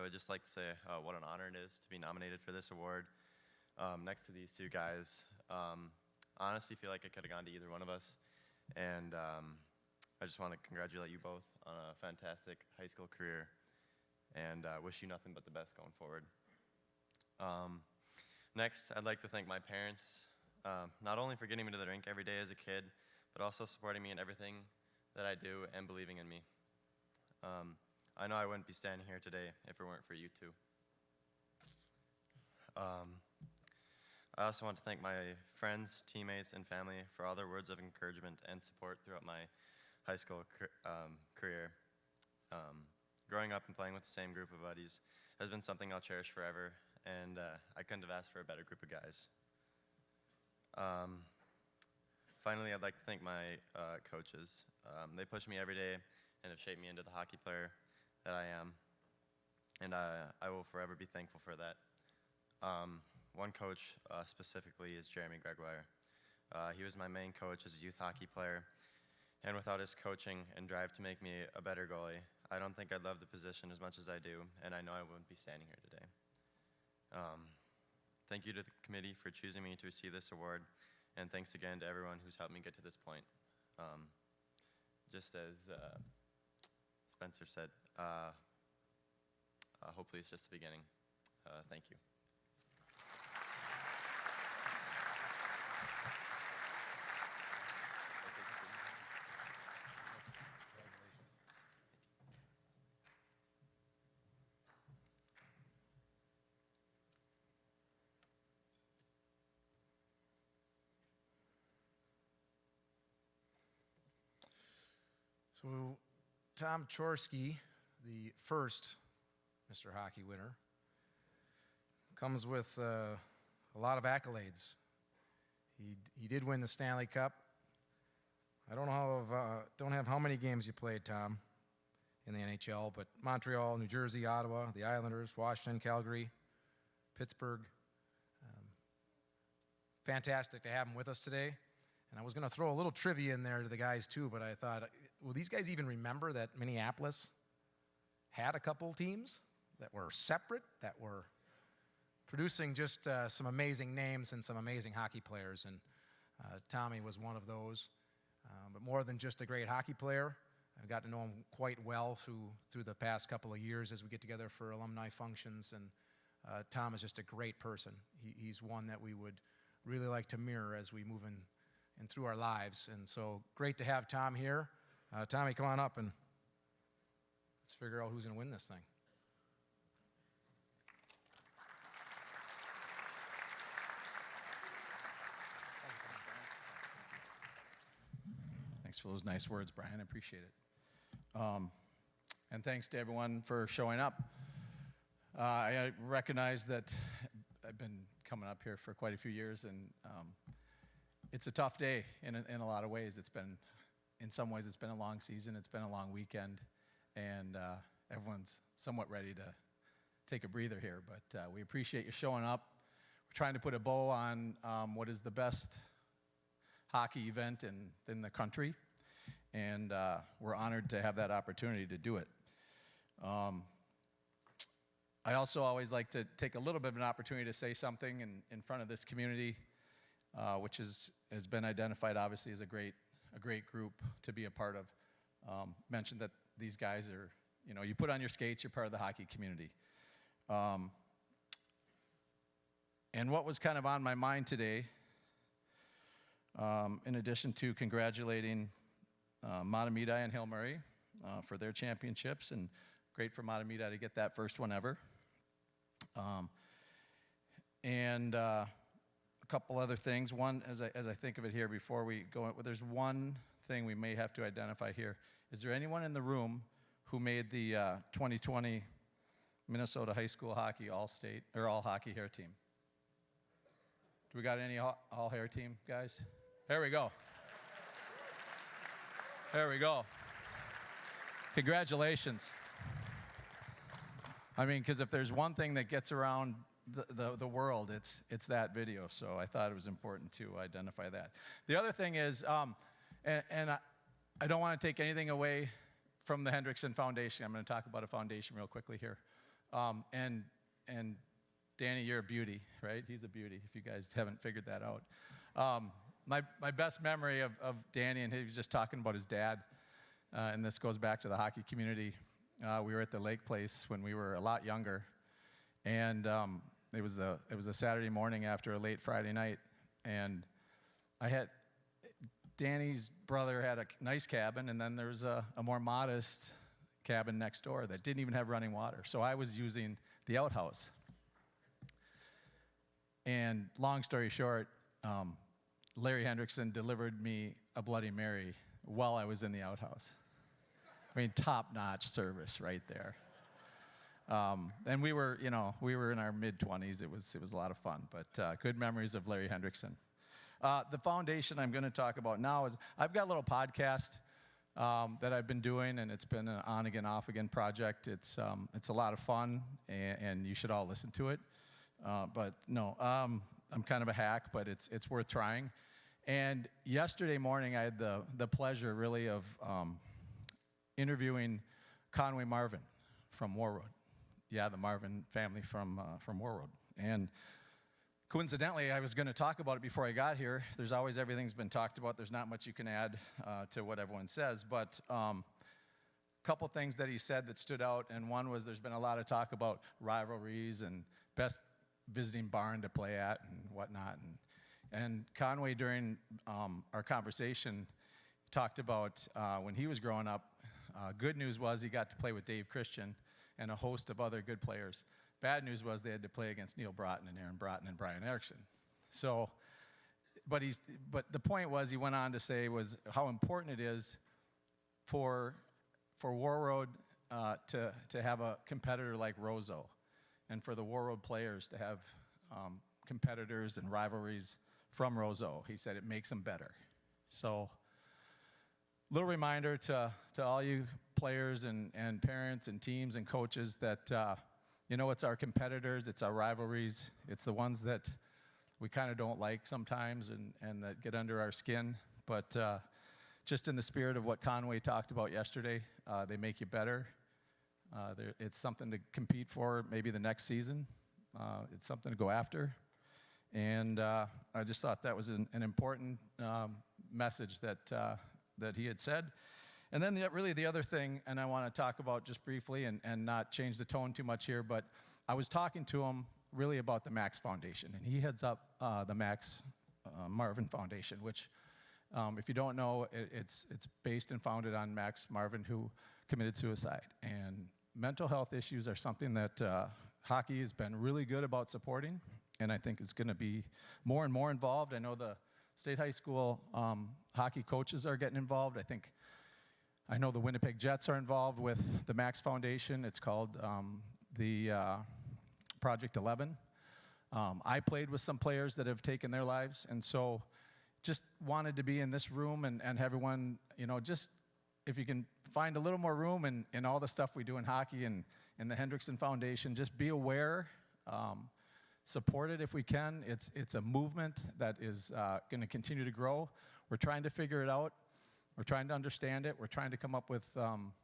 S15: would just like to say what an honor it is to be nominated for this award. Next to these two guys, honestly feel like I could have gone to either one of us. And I just want to congratulate you both on a fantastic high school career and wish you nothing but the best going forward. Next, I'd like to thank my parents, not only for getting me to the rink every day as a kid, but also supporting me in everything that I do and believing in me. I know I wouldn't be standing here today if it weren't for you two. I also want to thank my friends, teammates, and family for all their words of encouragement and support throughout my high school career. Growing up and playing with the same group of buddies has been something I'll cherish forever, and I couldn't have asked for a better group of guys. Finally, I'd like to thank my coaches. They push me every day and have shaped me into the hockey player that I am, and I will forever be thankful for that. One coach specifically is Jaime. He was my main coach as a youth hockey player, and without his coaching and drive to make me a better goalie, I don't think I'd love the position as much as I do, and I know I wouldn't be standing here today. Thank you to the committee for choosing me to receive this award, and thanks again to everyone who's helped me get to this point. Just as Spencer said, hopefully it's just the beginning. Thank you.
S3: So Tom Chorsky, the first Mr. Hockey winner, comes with a lot of accolades. He did win the Stanley Cup. I don't have how many games you played, Tom, in the NHL, but Montreal, New Jersey, Ottawa, the Islanders, Washington, Calgary, Pittsburgh. Fantastic to have him with us today. And I was going to throw a little trivia in there to the guys too, but I thought, will these guys even remember that Minneapolis had a couple teams that were separate, that were producing just some amazing names and some amazing hockey players, and Tommy was one of those. But more than just a great hockey player, I've got to know him quite well through the past couple of years as we get together for alumni functions, and Tom is just a great person. He's one that we would really like to mirror as we move in through our lives, and so great to have Tom here. Tommy, come on up and let's figure out who's going to win this thing.
S20: Thanks for those nice words, Brian. I appreciate it. And thanks to everyone for showing up. I recognize that I've been coming up here for quite a few years, and it's a tough day in a lot of ways. In some ways, it's been a long season. It's been a long weekend, and everyone's somewhat ready to take a breather here. But we appreciate you showing up. We're trying to put a bow on what is the best hockey event in the country, and we're honored to have that opportunity to do it. I also always like to take a little bit of an opportunity to say something in front of this community, which has been identified obviously as a great group to be a part of. Mentioned that these guys are, you put on your skates, you're part of the hockey community. And what was kind of on my mind today, in addition to congratulating Matamidi and Hill Murray for their championships, and great for Matamidi to get that first one ever. And a couple other things. One, as I think of it here before we go, there's one thing we may have to identify here. Is there anyone in the room who made the 2020 Minnesota High School Hockey All-State or All-Hockey Hair Team? Do we got any all-hair team guys? There we go. There we go. Congratulations. I mean, because if there's one thing that gets around the world, it's that video. So I thought it was important to identify that. The other thing is, and I don't want to take anything away from the Hendrickson Foundation. I'm going to talk about a foundation real quickly here. And Danny, you're a beauty, right? He's a beauty, if you guys haven't figured that out. My best memory of Danny, and he was just talking about his dad, and this goes back to the hockey community. We were at the Lake Place when we were a lot younger, and it was a Saturday morning after a late Friday night, and Danny's brother had a nice cabin, and then there was a more modest cabin next door that didn't even have running water. So I was using the outhouse. And long story short, Larry Hendrickson delivered me a Bloody Mary while I was in the outhouse. I mean, top-notch service right there. And we were in our mid-20s. It was a lot of fun, but good memories of Larry Hendrickson. The foundation I'm going to talk about now is I've got a little podcast that I've been doing, and it's been an on-again, off-again project. It's a lot of fun, and you should all listen to it. But no, I'm kind of a hack, but it's worth trying. And yesterday morning, I had the pleasure, really, of interviewing Conway Marvin from War Road. Yeah, the Marvin family from War Road. And coincidentally, I was going to talk about it before I got here. There's always everything's been talked about. There's not much you can add to what everyone says. But a couple things that he said that stood out, and one was there's been a lot of talk about rivalries and best visiting barn to play at and whatnot. And Conway, during our conversation, talked about when he was growing up, good news was he got to play with Dave Christian and a host of other good players. Bad news was they had to play against Neil Broughton and Aaron Broughton and Brian Erickson. So, but the point was, he went on to say, was how important it is for War Road to have a competitor like Roseau, and for the War Road players to have competitors and rivalries from Roseau. He said it makes them better. So, little reminder to all you players and parents and teams and coaches that it's our competitors, it's our rivalries, it's the ones that we kind of don't like sometimes and that get under our skin. But just in the spirit of what Conway talked about yesterday, they make you better. It's something to compete for maybe the next season. It's something to go after. And I just thought that was an important message that he had said. And then really the other thing, and I want to talk about just briefly and not change the tone too much here, but I was talking to him really about the Max Foundation, and he heads up the Max Marvin Foundation, which, if you don't know, it's based and founded on Max Marvin, who committed suicide. And mental health issues are something that hockey has been really good about supporting, and I think is going to be more and more involved. I know the state high school hockey coaches are getting involved. I know the Winnipeg Jets are involved with the Max Foundation. It's called the Project 11. I played with some players that have taken their lives, and so just wanted to be in this room and have everyone, just if you can find a little more room in all the stuff we do in hockey and the Hendrickson Foundation, just be aware, support it if we can. It's a movement that is going to continue to grow. We're trying to figure it out. We're trying to understand it. We're trying to come up with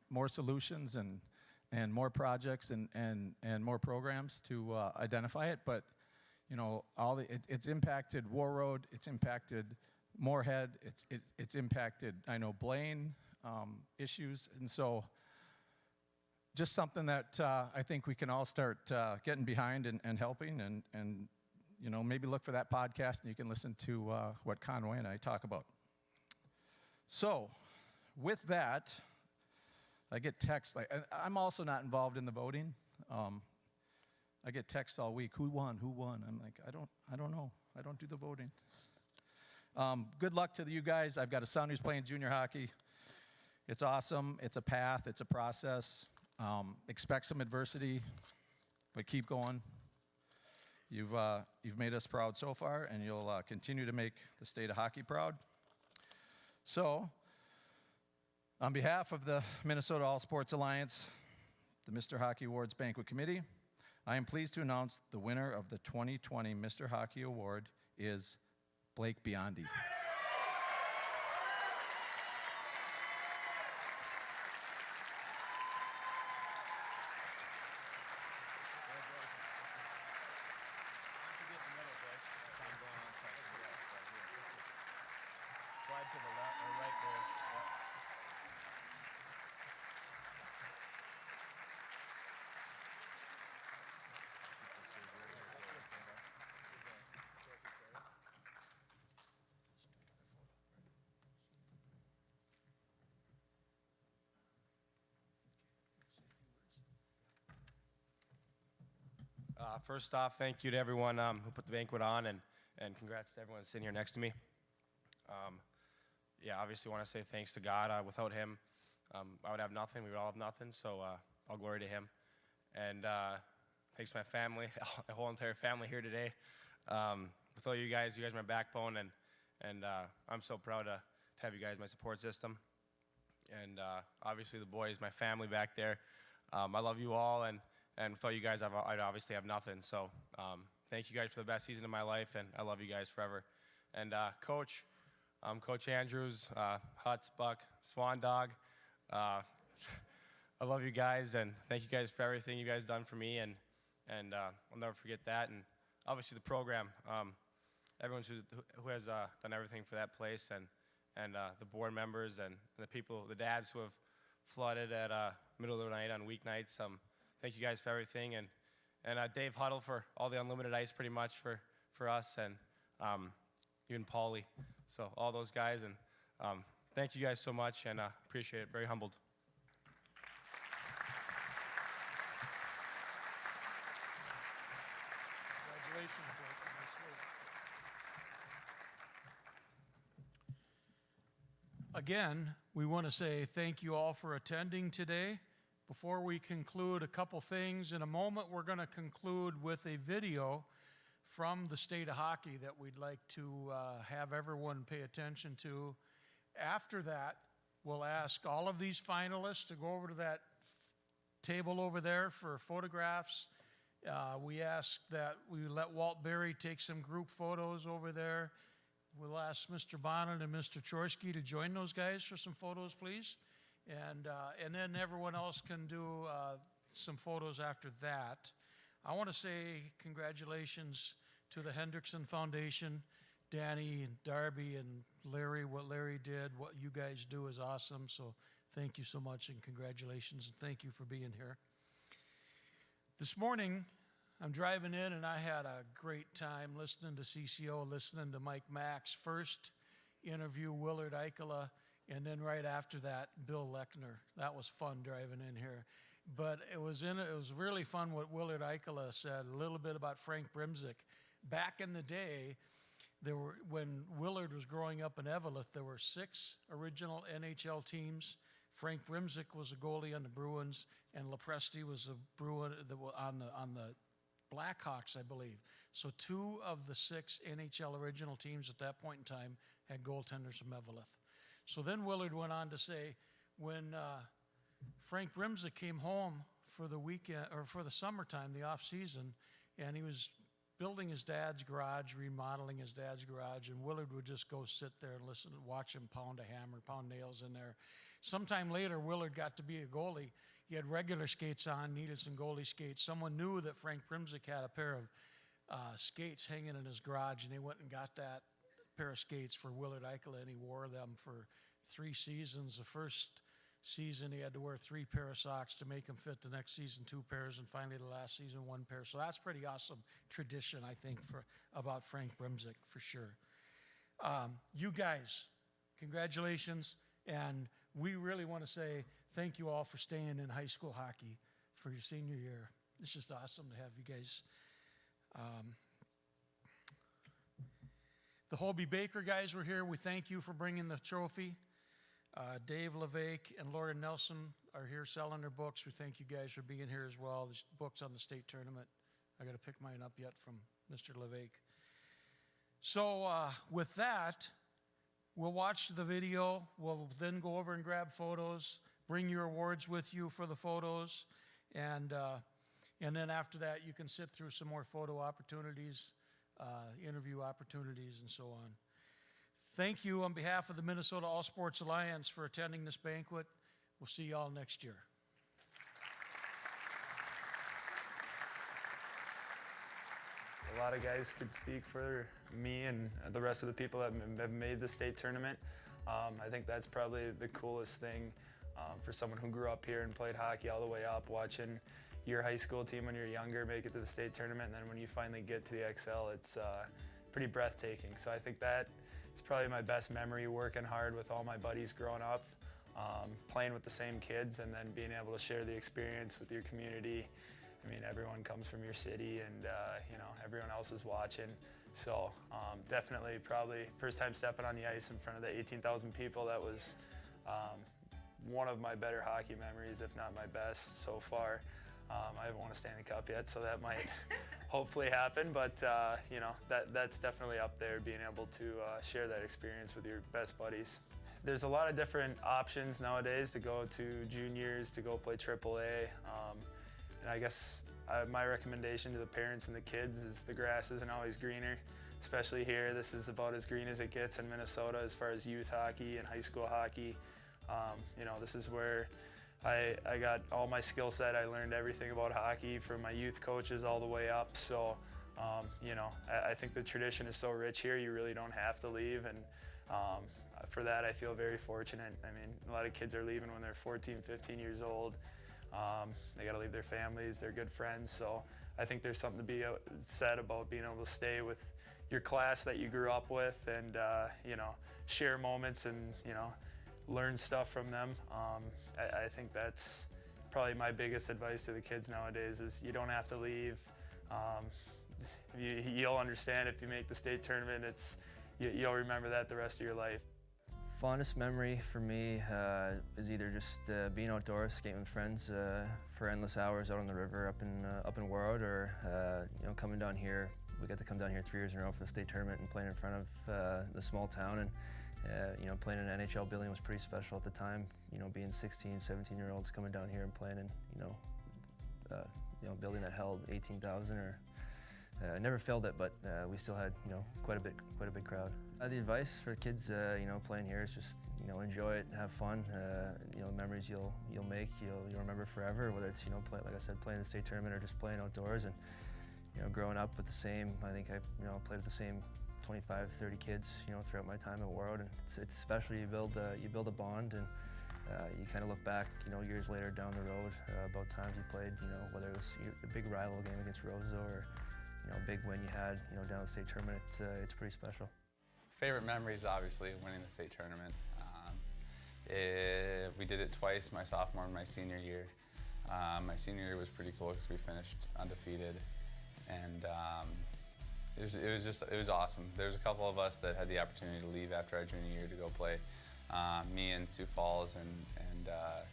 S20: more solutions and more projects and more programs to identify it. But it's impacted War Road. It's impacted Moorhead. It's impacted, I know, Blaine issues. And so just something that I think we can all start getting behind and helping and maybe look for that podcast and you can listen to what Conway and I talk about. So, with that, I get texts. I'm also not involved in the voting. I get texts all week. Who won? I'm like, I don't know. I don't do the voting. Good luck to you guys. I've got a son who's playing junior hockey. It's awesome. It's a path. It's a process. Expect some adversity, but keep going. You've made us proud so far, and you'll continue to make the state of hockey proud. So, on behalf of the Minnesota All Sports Alliance, the Mr. Hockey Awards Banquet Committee, I am pleased to announce the winner of the 2020 Mr. Hockey Award is Blake Biondi.
S21: First off, thank you to everyone who put the banquet on, and congrats to everyone sitting here next to me. Yeah, obviously want to say thanks to God. Without him, I would have nothing. We would all have nothing, so all glory to him. And thanks to my family, the whole entire family here today. Without you guys are my backbone, and I'm so proud to have you guys my support system. And obviously the boys, my family back there. I love you all, and without you guys, I'd obviously have nothing. So thank you guys for the best season of my life, and I love you guys forever. And Coach Andrews, Hutz, Buck, Swan Dog, I love you guys, and thank you guys for everything you guys done for me, and I'll never forget that. And obviously the program, everyone who has done everything for that place, and the board members and the people, the dads who have flooded at middle of the night on weeknights. Thank you guys for everything, and Dave Huddle for all the unlimited ice pretty much for us, and even Paulie. So all those guys, and thank you guys so much, and appreciate it. Very humbled.
S1: Congratulations, Blake. Again, we want to say thank you all for attending today. Before we conclude, a couple things. In a moment, we're going to conclude with a video from the state of hockey that we'd like to have everyone pay attention to. After that, we'll ask all of these finalists to go over to that table over there for photographs. We ask that we let Walt Berry take some group photos over there. We'll ask Mr. Bonnet and Mr. Chorsky to join those guys for some photos, please. And then everyone else can do some photos after that. I want to say congratulations to the Hendrickson Foundation, Danny and Darby and Larry. What Larry did, what you guys do is awesome. So thank you so much, and congratulations, and thank you for being here. This morning, I'm driving in, and I had a great time listening to CCO, listening to Mike Max. First interview Willard Eichela, and then right after that, Bill Lechner. That was fun driving in here. But it was really fun what Willard Eichela said, a little bit about Frank Brimsek. Back in the day, when Willard was growing up in Eveleth, there were 6 original NHL teams. Frank Brimsek was a goalie on the Bruins, and Lepresti was a Bruin on the Blackhawks, I believe. So 2 of the 6 NHL original teams at that point in time had goaltenders from Eveleth. So then Willard went on to say, when Frank Brimsek came home for the weekend or for the summertime, the off season, and he was building his dad's garage, remodeling his dad's garage, and Willard would just go sit there and listen and watch him pound a hammer, pound nails in there. Sometime later, Willard got to be a goalie. He had regular skates on, needed some goalie skates. Someone knew that Frank Brimsek had a pair of skates hanging in his garage, and they went and got that pair of skates for Willard Eichela, and he wore them for 3 seasons. The first season, he had to wear 3 pair of socks to make them fit. The next season, 2 pairs, and finally the last season, 1 pair. So that's pretty awesome tradition, I think, about Frank Brimsek, for sure. You guys, congratulations, and we really want to say thank you all for staying in high school hockey for your senior year. It's just awesome to have you guys. The Hobie Baker guys were here. We thank you for bringing the trophy. Dave LeVake and Laura Nelson are here selling their books. We thank you guys for being here as well. There's books on the state tournament. I got to pick mine up yet from Mr. LeVake. So with that, we'll watch the video. We'll then go over and grab photos. Bring your awards with you for the photos. And then after that, you can sit through some more photo opportunities, interview opportunities, and so on. Thank you on behalf of the Minnesota All Sports Alliance for attending this banquet. We'll see you all next year.
S22: A lot of guys could speak for me and the rest of the people that have made the state tournament. I think that's probably the coolest thing for someone who grew up here and played hockey all the way up, watching your high school team when you're younger make it to the state tournament, and then when you finally get to the XL, it's pretty breathtaking. So I think that is probably my best memory, working hard with all my buddies growing up, playing with the same kids, and then being able to share the experience with your community I mean, everyone comes from your city, and you know, everyone else is watching. So definitely, probably first time stepping on the ice in front of the 18,000 people. That was one of my better hockey memories, if not my best so far. I haven't won a Stanley Cup yet, so that might hopefully happen. But you know, that's definitely up there, being able to share that experience with your best buddies. There's a lot of different options nowadays to go to juniors, to go play AAA. And I guess my recommendation to the parents and the kids is the grass isn't always greener, especially here. This is about as green as it gets in Minnesota as far as youth hockey and high school hockey. You know, this is where I got all my skill set. I learned everything about hockey from my youth coaches all the way up. So, you know, I think the tradition is so rich here, you really don't have to leave. And for that, I feel very fortunate. I mean, a lot of kids are leaving when they're 14, 15 years old. They got to leave their families, their good friends. So I think there's something to be said about being able to stay with your class that you grew up with and, you know, share moments and, you know, learn stuff from them. I think that's probably my biggest advice to the kids nowadays is you don't have to leave. You'll understand if you make the state tournament. You'll remember that the rest of your life.
S2: Fondest memory for me is either just being outdoors, skating with friends for endless hours out on the river up in Warroad, or you know, coming down here. We got to come down here 3 years in a row for the state tournament and playing in front of the small town. And you know, playing in an NHL building was pretty special at the time. You know, being 16, 17-year-olds coming down here and playing in, you know, building that held 18,000 or. Never filled it, but we still had, you know, quite a big crowd. The advice for kids, you know, playing here is just, you know, enjoy it, have fun. You know, memories you'll make, you'll remember forever. Whether it's, you know, like I said, playing the state tournament or just playing outdoors, and you know, growing up with the same. I think I, you know, played with the same 25, 30 kids, you know, throughout my time at Warroad, and it's special. You build a bond, and you kind of look back, you know, years later down the road about times you played. You know, whether it was a big rival game against Roseau or, you know, a big win you had, you know, down the state tournament. It's pretty special.
S4: Favorite memories, obviously, winning the state tournament. We did it twice, my sophomore and my senior year. My senior year was pretty cool because we finished undefeated, and it was awesome. There was a couple of us that had the opportunity to leave after our junior year to go play. Me and Sioux Falls and a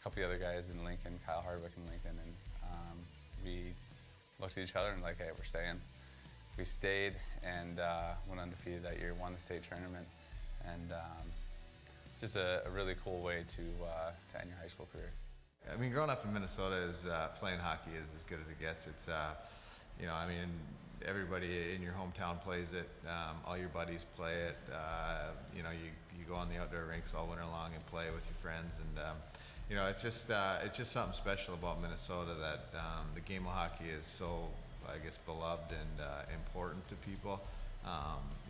S4: couple of the other guys in Lincoln, Kyle Hardwick in Lincoln, and we looked at each other and like, hey, we're staying. We stayed and went undefeated that year, won the state tournament, and just a really cool way to end your high school career.
S23: I mean, growing up in Minnesota is playing hockey is as good as it gets. It's, you know, I mean, everybody in your hometown plays it. All your buddies play it. You know, you go on the outdoor rinks all winter long and play with your friends, and you know, it's just something special about Minnesota that the game of hockey is so, I guess, beloved and important to people.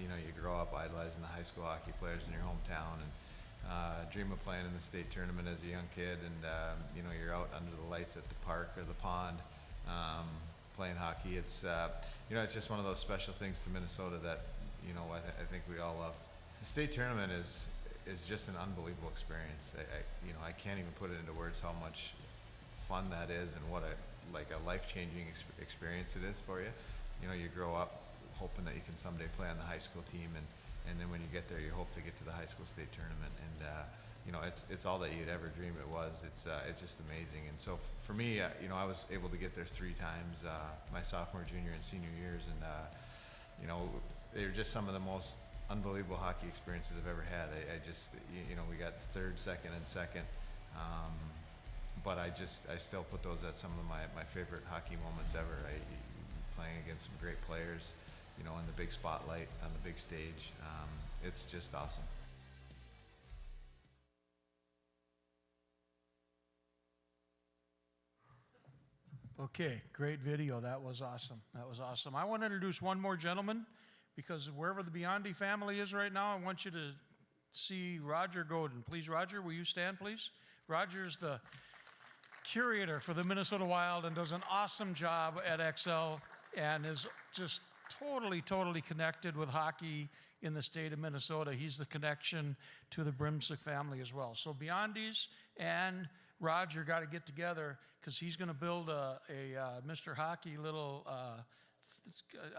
S23: You know, you grow up idolizing the high school hockey players in your hometown, and dream of playing in the state tournament as a young kid, and you know, you're out under the lights at the park or the pond playing hockey. It's you know, it's just one of those special things to Minnesota that, you know, I think we all love. The state tournament is just an unbelievable experience. You know, I can't even put it into words how much fun that is and what a life-changing experience it is for you. You know, you grow up hoping that you can someday play on the high school team, and then when you get there, you hope to get to the high school state tournament, and you know, it's all that you'd ever dream it was. It's just amazing. And so for me, you know, I was able to get there 3 times, my sophomore, junior, and senior years, and you know, they were just some of the most unbelievable hockey experiences I've ever had. I just, you know, we got third, second, and second, but I still put those at some of my favorite hockey moments ever. Playing against some great players, you know, in the big spotlight, on the big stage. It's just awesome.
S1: Okay, great video. That was awesome. That was awesome. I want to introduce one more gentleman, because wherever the Biondi family is right now, I want you to see Roger Godin. Please, Roger, will you stand, please? Roger's the curator for the Minnesota Wild and does an awesome job at XL and is just totally connected with hockey in the state of Minnesota. He's the connection to the Brimsek family as well. So Biondis and Roger got to get together because he's going to build a Mr. Hockey little,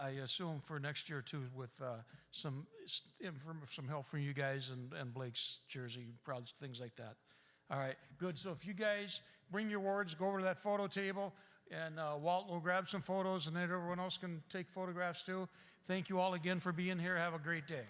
S1: I assume for next year too, with some help from you guys and Blake's jersey, probably things like that. All right, good. So if you guys bring your awards, go over to that photo table, and Walt will grab some photos, and then everyone else can take photographs too. Thank you all again for being here. Have a great day.